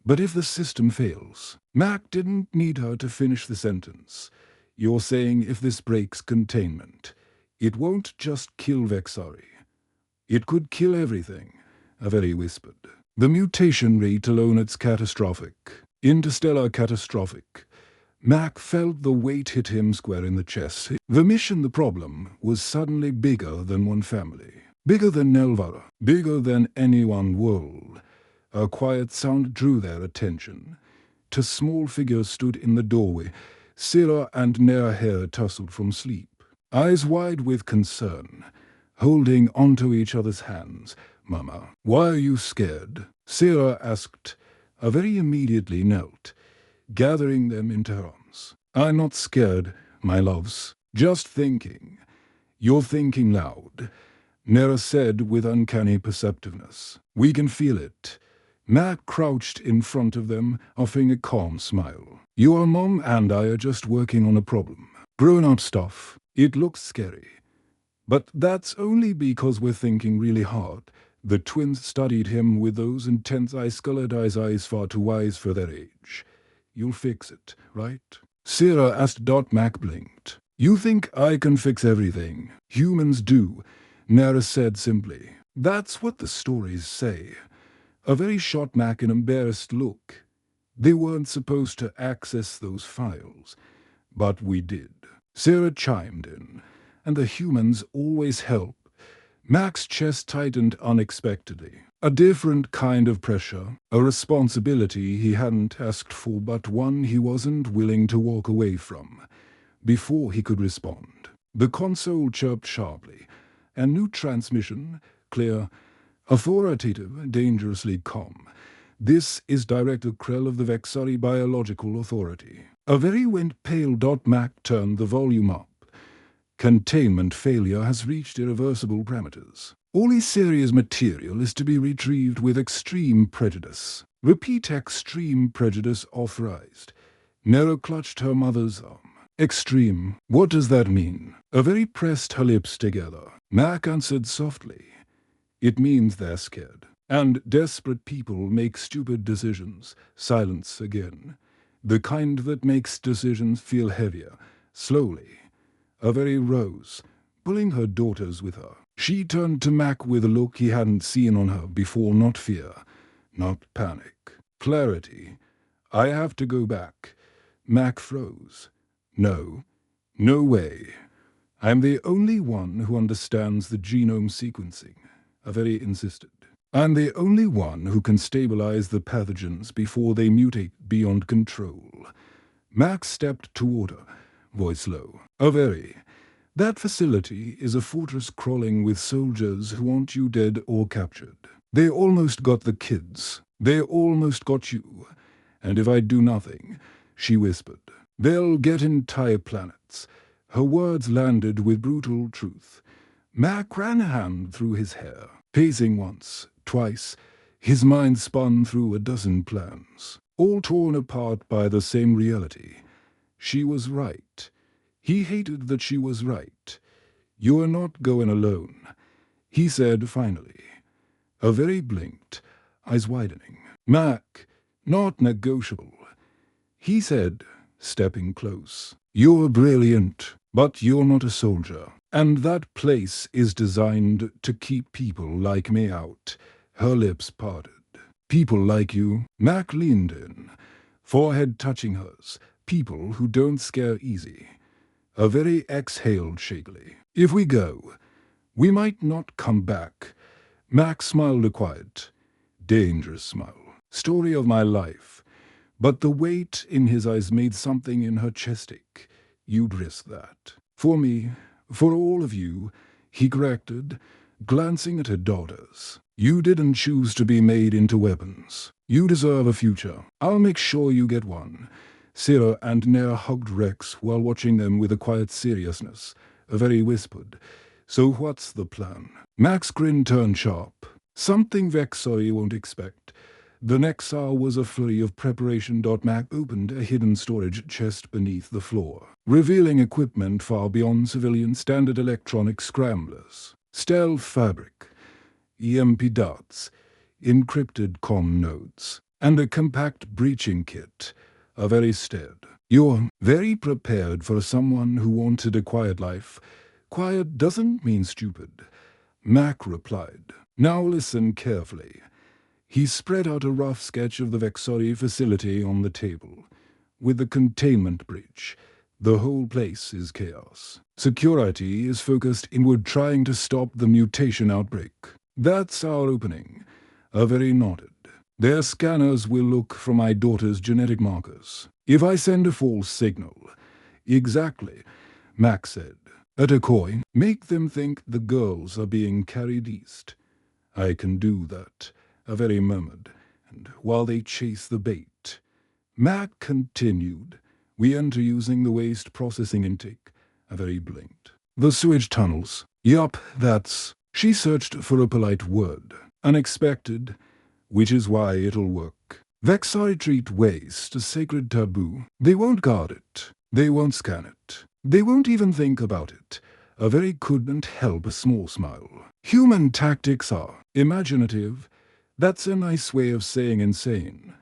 But if the system fails, Mac didn't need her to finish the sentence. You're saying if this breaks containment, it won't just kill Vexori. It could kill everything, Avery whispered. The mutation rate alone is catastrophic. Interstellar catastrophic. Mac felt the weight hit him square in the chest. The mission, the problem, was suddenly bigger than one family. Bigger than Nelvara. Bigger than any one world. A quiet sound drew their attention. Two small figures stood in the doorway. Sira and Neraher tussled from sleep, eyes wide with concern, holding onto each other's hands. Mama, why are you scared? Sira asked. Avery immediately knelt, gathering them into her arms. I'm not scared, my loves. Just thinking. You're thinking loud. Nera said with uncanny perceptiveness. We can feel it. Mac crouched in front of them, offering a calm smile. Your mom and I are just working on a problem. Grown-up stuff. It looks scary. But that's only because we're thinking really hard. The twins studied him with those intense ice-colored eyes far too wise for their age. You'll fix it, right? Sira asked. Mac blinked. You think I can fix everything? Humans do, Nera said simply. That's what the stories say. Avery shot Mac an embarrassed look. They weren't supposed to access those files. But we did. Sira chimed in. And the humans always help. Mac's chest tightened unexpectedly. A different kind of pressure, a responsibility he hadn't asked for, but one he wasn't willing to walk away from. Before he could respond, the console chirped sharply. A new transmission, clear, authoritative, dangerously calm. This is Director Krell of the Vexari Biological Authority. Avery went pale. Mac turned the volume up. Containment failure has reached irreversible parameters. All E-series material is to be retrieved with extreme prejudice. Repeat, extreme prejudice authorized. Nera clutched her mother's arm. Extreme. What does that mean? Avery pressed her lips together. Mac answered softly. It means they're scared. And desperate people make stupid decisions. Silence again. The kind that makes decisions feel heavier. Slowly. Avery rose, pulling her daughters with her. She turned to Mac with a look he hadn't seen on her before. Not fear, not panic. Clarity. I have to go back. Mac froze. No. No way. I'm the only one who understands the genome sequencing, Avery insisted. I'm the only one who can stabilize the pathogens before they mutate beyond control. Max stepped toward her, voice low. That facility is a fortress crawling with soldiers who want you dead or captured. They almost got the kids. They almost got you. And if I do nothing, she whispered, they'll get entire planets. Her words landed with brutal truth. Mac ran a hand through his hair, pacing once, twice. His mind spun through a dozen plans, all torn apart by the same reality. She was right. He hated that she was right. You're not going alone, he said finally. Avery blinked, eyes widening. Mac, not negotiable. He said, stepping close. You're brilliant, but you're not a soldier. And that place is designed to keep people like me out. Her lips parted. People like you. Mac leaned in, forehead touching hers. People who don't scare easy. Avery exhaled shakily. If we go, we might not come back. Mac smiled a quiet, dangerous smile. Story of my life. But the weight in his eyes made something in her chest ache. You'd risk that. For me, for all of you, he corrected, glancing at her daughters. You didn't choose to be made into weapons. You deserve a future. I'll make sure you get one. Sarah and Nair hugged Rex while watching them with a quiet seriousness. Avery whispered, so what's the plan? Mac's grin turned sharp. Something Vexori won't expect. The next hour was a flurry of preparation. Mac opened a hidden storage chest beneath the floor, revealing equipment far beyond civilian standard electronic scramblers. Stealth fabric, EMP darts, encrypted comm nodes, and a compact breaching kit. Avery stared. You're very prepared for someone who wanted a quiet life. Quiet doesn't mean stupid. Mac replied. Now listen carefully. He spread out a rough sketch of the Vexori facility on the table. With the containment breach, the whole place is chaos. Security is focused inward, trying to stop the mutation outbreak. That's our opening. Avery nodded. Their scanners will look for my daughter's genetic markers. If I send a false signal. Exactly, Mac said. A decoy, make them think the girls are being carried east. I can do that, Avery murmured, and while they chase the bait. Mac continued. We enter using the waste processing intake. Avery blinked. The sewage tunnels. Yup, that's... She searched for a polite word. Unexpected. Which is why it'll work. Vexari treat waste a sacred taboo. They won't guard it. They won't scan it. They won't even think about it. Avery couldn't help a small smile. Human tactics are imaginative. That's a nice way of saying insane.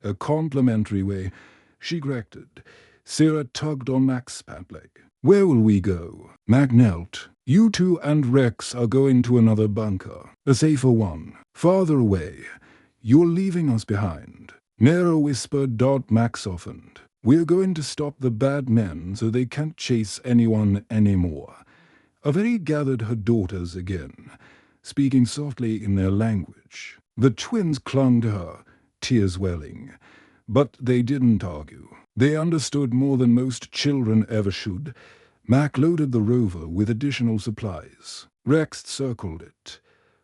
A complimentary way. She corrected. Sarah tugged on Mac's pant leg. Where will we go? Mac knelt. You two and Rex are going to another bunker. A safer one. Farther away. You're leaving us behind. Nero whispered. Mac softened. We're going to stop the bad men so they can't chase anyone anymore. Avery gathered her daughters again, speaking softly in their language. The twins clung to her, tears welling. But they didn't argue. They understood more than most children ever should. Mac loaded the rover with additional supplies. Rex circled it,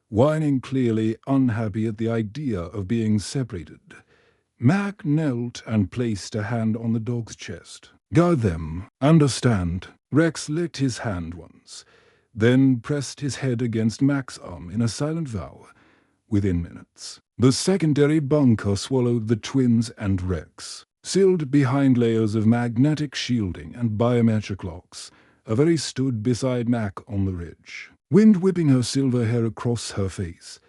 whining clearly unhappy at the idea of being separated. Mac knelt and placed a hand on the dog's chest. Guard them. Understand. Rex licked his hand once, then pressed his head against Mac's arm in a silent vow. Within minutes, the secondary bunker swallowed the twins and Rex. Sealed behind layers of magnetic shielding and biometric locks, Avery stood beside Mac on the ridge, wind whipping her silver hair across her face.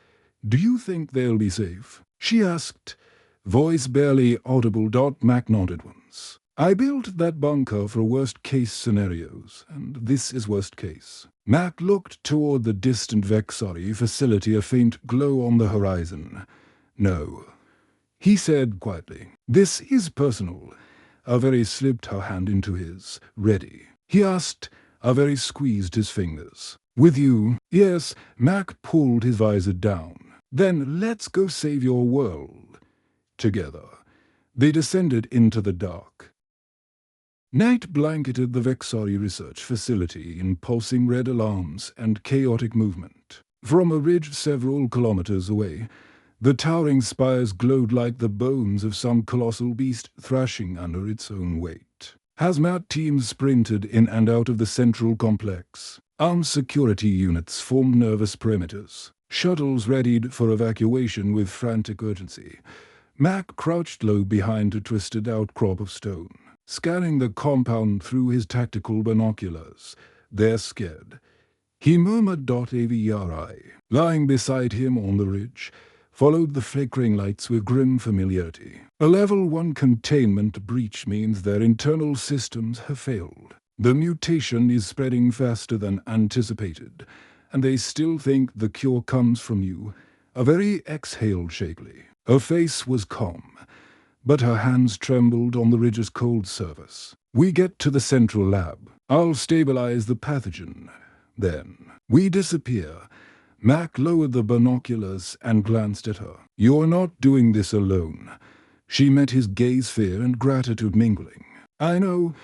Do you think they'll be safe? She asked, voice barely audible. Mac nodded once. I built that bunker for worst-case scenarios, and this is worst case. Mac looked toward the distant Vexari facility, a faint glow on the horizon. No, he said quietly. This is personal. Avery slipped her hand into his. Ready? He asked. Avery squeezed his fingers. With you? Yes. Mac pulled his visor down. Then let's go save your world. Together, they descended into the dark. Night blanketed the Vexari research facility in pulsing red alarms and chaotic movement. From a ridge several kilometers away, the towering spires glowed like the bones of some colossal beast thrashing under its own weight. Hazmat teams sprinted in and out of the central complex. Armed security units formed nervous perimeters. Shuttles readied for evacuation with frantic urgency. Mac crouched low behind a twisted outcrop of stone, scanning the compound through his tactical binoculars. They're scared. He murmured "AVRI." Lying beside him on the ridge, followed the flickering lights with grim familiarity. A Level 1 containment breach means their internal systems have failed. The mutation is spreading faster than anticipated, and they still think the cure comes from you. A very exhaled shakily. Her face was calm, but her hands trembled on the ridge's cold surface. We get to the central lab. I'll stabilize the pathogen. Then we disappear. Mac lowered the binoculars and glanced at her. You're not doing this alone. She met his gaze, fear and gratitude mingling. I know.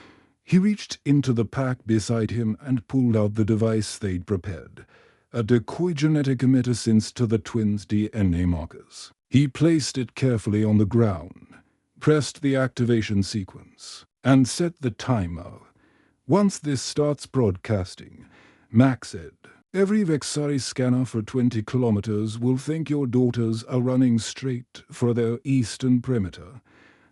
He reached into the pack beside him and pulled out the device they'd prepared. A decoy genetic emitter sensed to the twins' DNA markers. He placed it carefully on the ground, pressed the activation sequence, and set the timer. Once this starts broadcasting, Mac said, every Vexari scanner for 20 kilometers will think your daughters are running straight for their eastern perimeter.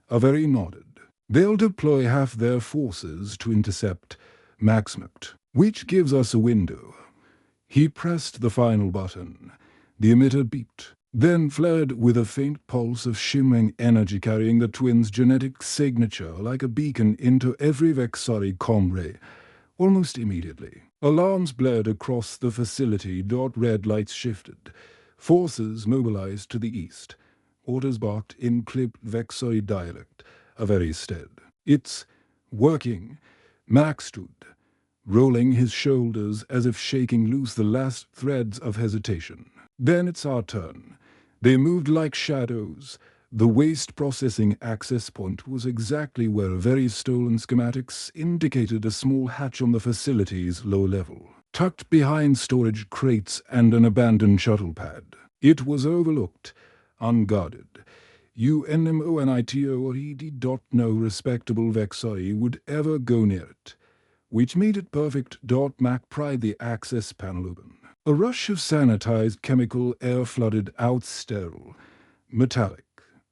Avery nodded. They'll deploy half their forces to intercept, Mac smirked, which gives us a window. He pressed the final button. The emitter beeped, then flared with a faint pulse of shimmering energy carrying the twins' genetic signature like a beacon into every Vexari comm-ray. Almost immediately, alarms blared across the facility. Red lights shifted. Forces mobilized to the east. Orders barked in clipped Vexari dialect. A very stead. It's working. Mac stood, rolling his shoulders as if shaking loose the last threads of hesitation. Then it's our turn. They moved like shadows. The waste processing access point was exactly where very stolen schematics indicated a small hatch on the facility's low level, tucked behind storage crates and an abandoned shuttle pad. It was overlooked, unguarded. UNMONITO or ED. No respectable Vexari would ever go near it, which made it perfect. Mac pried the access panel open. A rush of sanitized chemical air flooded out, sterile, metallic,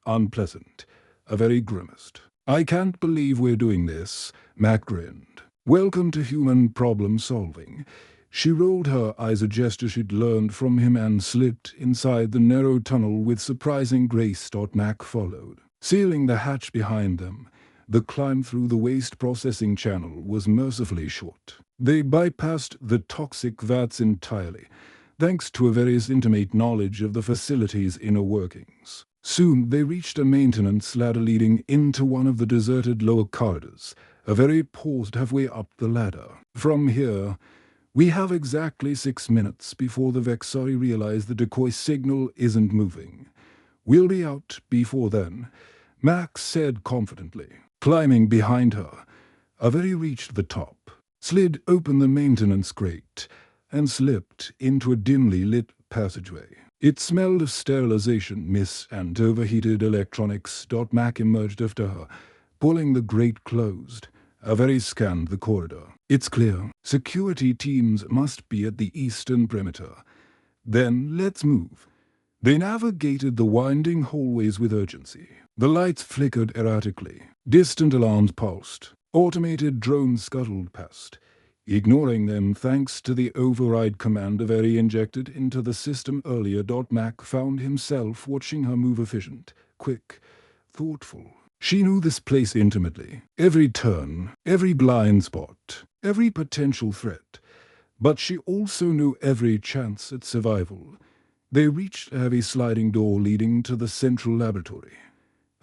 unpleasant. A very grimaced. I can't believe we're doing this, Mac grinned. Welcome to human problem solving. She rolled her eyes, a gesture she'd learned from him, and slipped inside the narrow tunnel with surprising grace. Mac followed. Sealing the hatch behind them, the climb through the waste processing channel was mercifully short. They bypassed the toxic vats entirely, thanks to a very intimate knowledge of the facility's inner workings. Soon they reached a maintenance ladder leading into one of the deserted lower corridors. A very paused halfway up the ladder. From here, we have exactly 6 minutes before the Vexari realize the decoy signal isn't moving. We'll be out before then, Max said confidently. Climbing behind her, Avery reached the top, slid open the maintenance grate, and slipped into a dimly lit passageway. It smelled of sterilization mist and overheated electronics. Mac emerged after her, pulling the grate closed. Avery scanned the corridor. It's clear. Security teams must be at the eastern perimeter. Then let's move. They navigated the winding hallways with urgency. The lights flickered erratically. Distant alarms pulsed. Automated drones scuttled past, ignoring them thanks to the override command Avery injected into the system earlier. Mac found himself watching her move, efficient, quick, thoughtful. She knew this place intimately. Every turn, every blind spot, every potential threat. But she also knew every chance at survival. They reached a heavy sliding door leading to the central laboratory.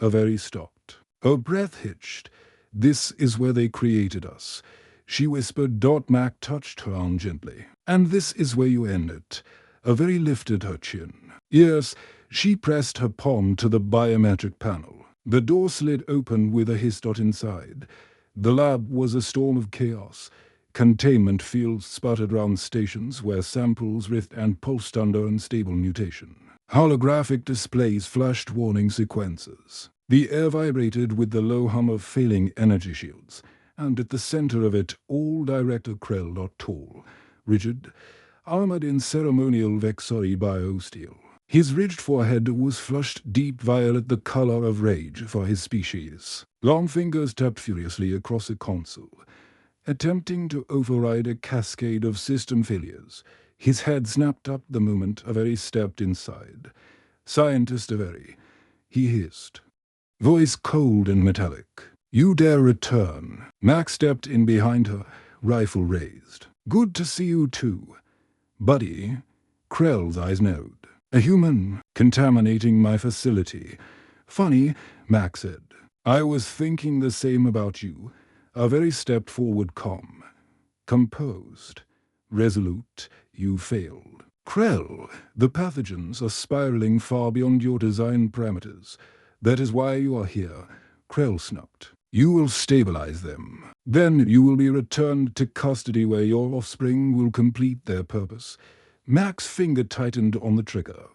Avery stopped. Her breath hitched. This is where they created us, she whispered. Mac touched her arm gently. And this is where you end it. Avery lifted her chin. Yes, she pressed her palm to the biometric panel. The door slid open with a hiss dot inside. The lab was a storm of chaos. Containment fields sputtered round stations where samples writhed and pulsed under unstable mutation. Holographic displays flashed warning sequences. The air vibrated with the low hum of failing energy shields, and at the center of it, all Director Krell, tall, rigid, armored in ceremonial Vexori biosteel. His ridged forehead was flushed deep violet, the color of rage for his species. Long fingers tapped furiously across a console, attempting to override a cascade of system failures. His head snapped up the moment Avery stepped inside. "Scientist Avery," he hissed, voice cold and metallic. "You dare return." Max stepped in behind her, rifle raised. "Good to see you too, buddy." Krell's eyes narrowed. "A human contaminating my facility. Funny," Max said. "I was thinking the same about you." Avery stepped forward, calm, composed, resolute. "You failed. Krell, the pathogens are spiraling far beyond your design parameters. That is why you are here." Krell snapped. "You will stabilize them. Then you will be returned to custody where your offspring will complete their purpose." Mac's finger tightened on the trigger.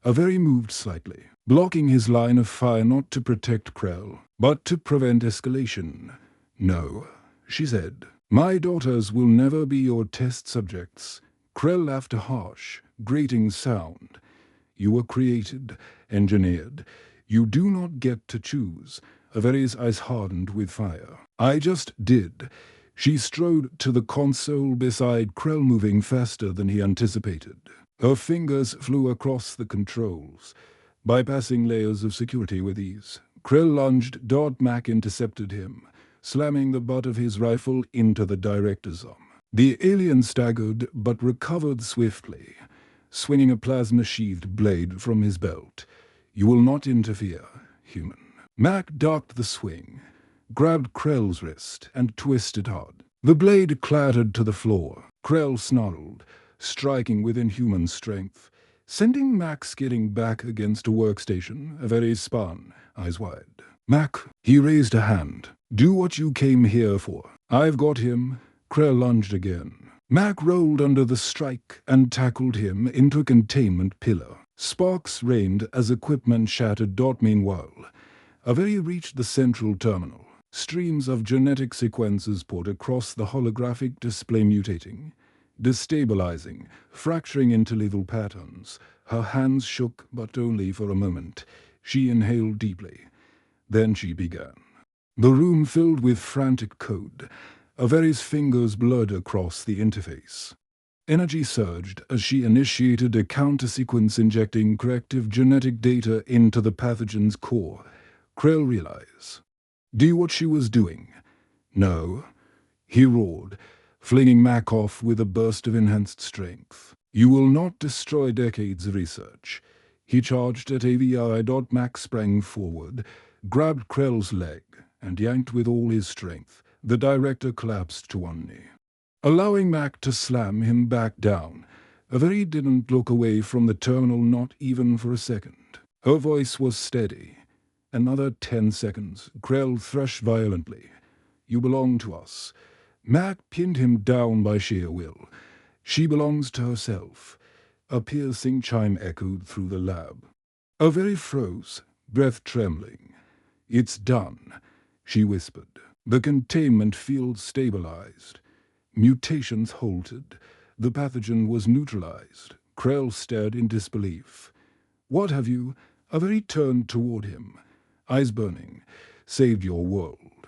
Avery moved slightly, blocking his line of fire, not to protect Krell, but to prevent escalation. "No," she said. "My daughters will never be your test subjects." Krell laughed a harsh, grating sound. "You were created, engineered. You do not get to choose." Avery's eyes hardened with fire. "I just did." She strode to the console beside Krell, moving faster than he anticipated. Her fingers flew across the controls, bypassing layers of security with ease. Krell lunged. Mac intercepted him, slamming the butt of his rifle into the director's arm. The alien staggered but recovered swiftly, swinging a plasma-sheathed blade from his belt. "You will not interfere, human." Mac ducked the swing, grabbed Krell's wrist, and twisted hard. The blade clattered to the floor. Krell snarled, striking with inhuman strength, sending Mac skidding back against a workstation. Avery spun, eyes wide. "Mac," he raised a hand. "Do what you came here for." "I've got him." Krell lunged again. Mac rolled under the strike and tackled him into a containment pillar. Sparks rained as equipment shattered. Meanwhile, Avery reached the central terminal. Streams of genetic sequences poured across the holographic display, mutating, destabilizing, fracturing into lethal patterns. Her hands shook, but only for a moment. She inhaled deeply. Then she began. The room filled with frantic code. Avery's fingers blurred across the interface. Energy surged as she initiated a counter-sequence, injecting corrective genetic data into the pathogen's core. Krell realized. Do what she was doing. "No," he roared, flinging Mac off with a burst of enhanced strength. "You will not destroy decades of research." He charged at AVI. Mac sprang forward, grabbed Krell's leg, and yanked with all his strength. The director collapsed to one knee, allowing Mac to slam him back down. Avery didn't look away from the terminal, not even for a second. Her voice was steady. "Another 10 seconds. Krell threshed violently. "You belong to us." Mac pinned him down by sheer will. "She belongs to herself." A piercing chime echoed through the lab. Avery froze, breath trembling. "It's done," she whispered. The containment field stabilized. Mutations halted. The pathogen was neutralized. Krell stared in disbelief. "What have you—" Avery turned toward him, eyes burning. "Saved your world.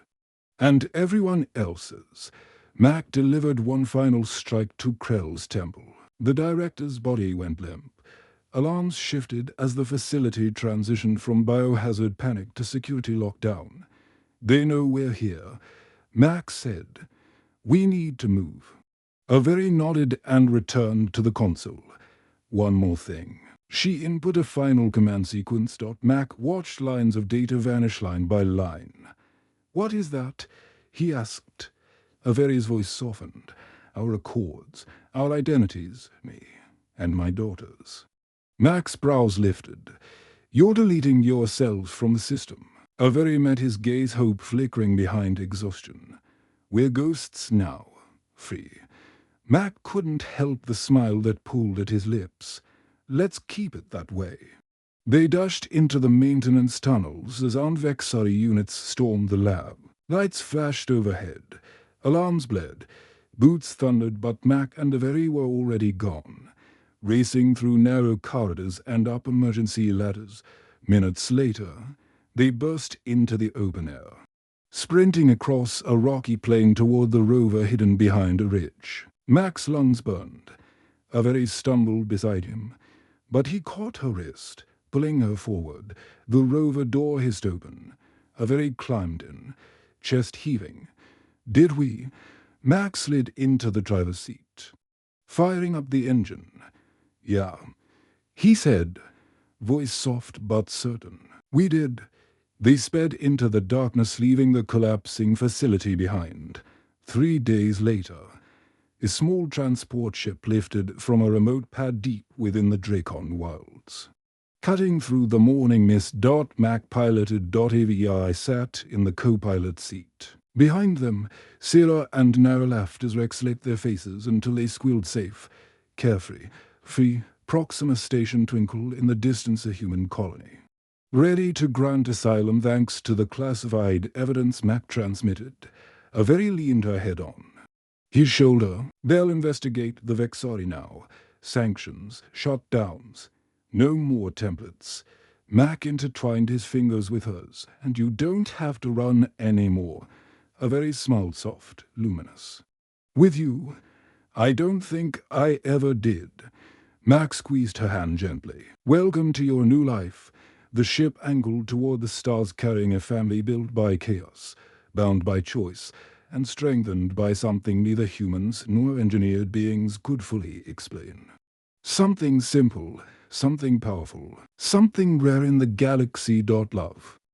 And everyone else's." Mac delivered one final strike to Krell's temple. The director's body went limp. Alarms shifted as the facility transitioned from biohazard panic to security lockdown. "They know we're here," Mac said. "We need to move." Avery nodded and returned to the console. "One more thing." She input a final command sequence. Mac watched lines of data vanish line by line. "What is that?" he asked. Avery's voice softened. "Our records, our identities, me and my daughters." Mac's brows lifted. You're deleting yourselves from the system. Avery met his gaze, hope flickering behind exhaustion. We're ghosts now. Free. Mac couldn't help the smile that pulled at his lips. Let's keep it that way. They dashed into the maintenance tunnels as armed Vexari units stormed the lab. Lights flashed overhead. Alarms bled. Boots thundered, but Mac and Avery were already gone. Racing through narrow corridors and up emergency ladders. Minutes later, they burst into the open air, sprinting across a rocky plain toward the rover hidden behind a ridge. Mac's lungs burned. Avery stumbled beside him, but he caught her wrist, pulling her forward. The rover door hissed open. Avery climbed in, chest heaving. Did we? Mac slid into the driver's seat, firing up the engine. Yeah, he said, voice soft but certain. We did. They sped into the darkness, leaving the collapsing facility behind. 3 days later, a small transport ship lifted from a remote pad deep within the Dracon wilds. Cutting through the morning mist, Mac piloted HFY sat in the co-pilot seat. Behind them, Sarah and Nara laughed as Rex lit their faces until they squealed safe, carefree, free. Proxima Station twinkled in the distance, a human colony, ready to grant asylum thanks to the classified evidence Mac transmitted. Avery leaned her head on his shoulder. They'll investigate the Vexari now. Sanctions, shutdowns. No more templates. Mac intertwined his fingers with hers. And you don't have to run anymore. Avery smiled, soft, luminous. With you, I don't think I ever did. Mac squeezed her hand gently. Welcome to your new life. The ship angled toward the stars, carrying a family built by chaos, bound by choice, and strengthened by something neither humans nor engineered beings could fully explain. Something simple, something powerful, something rare in the galaxy. Love.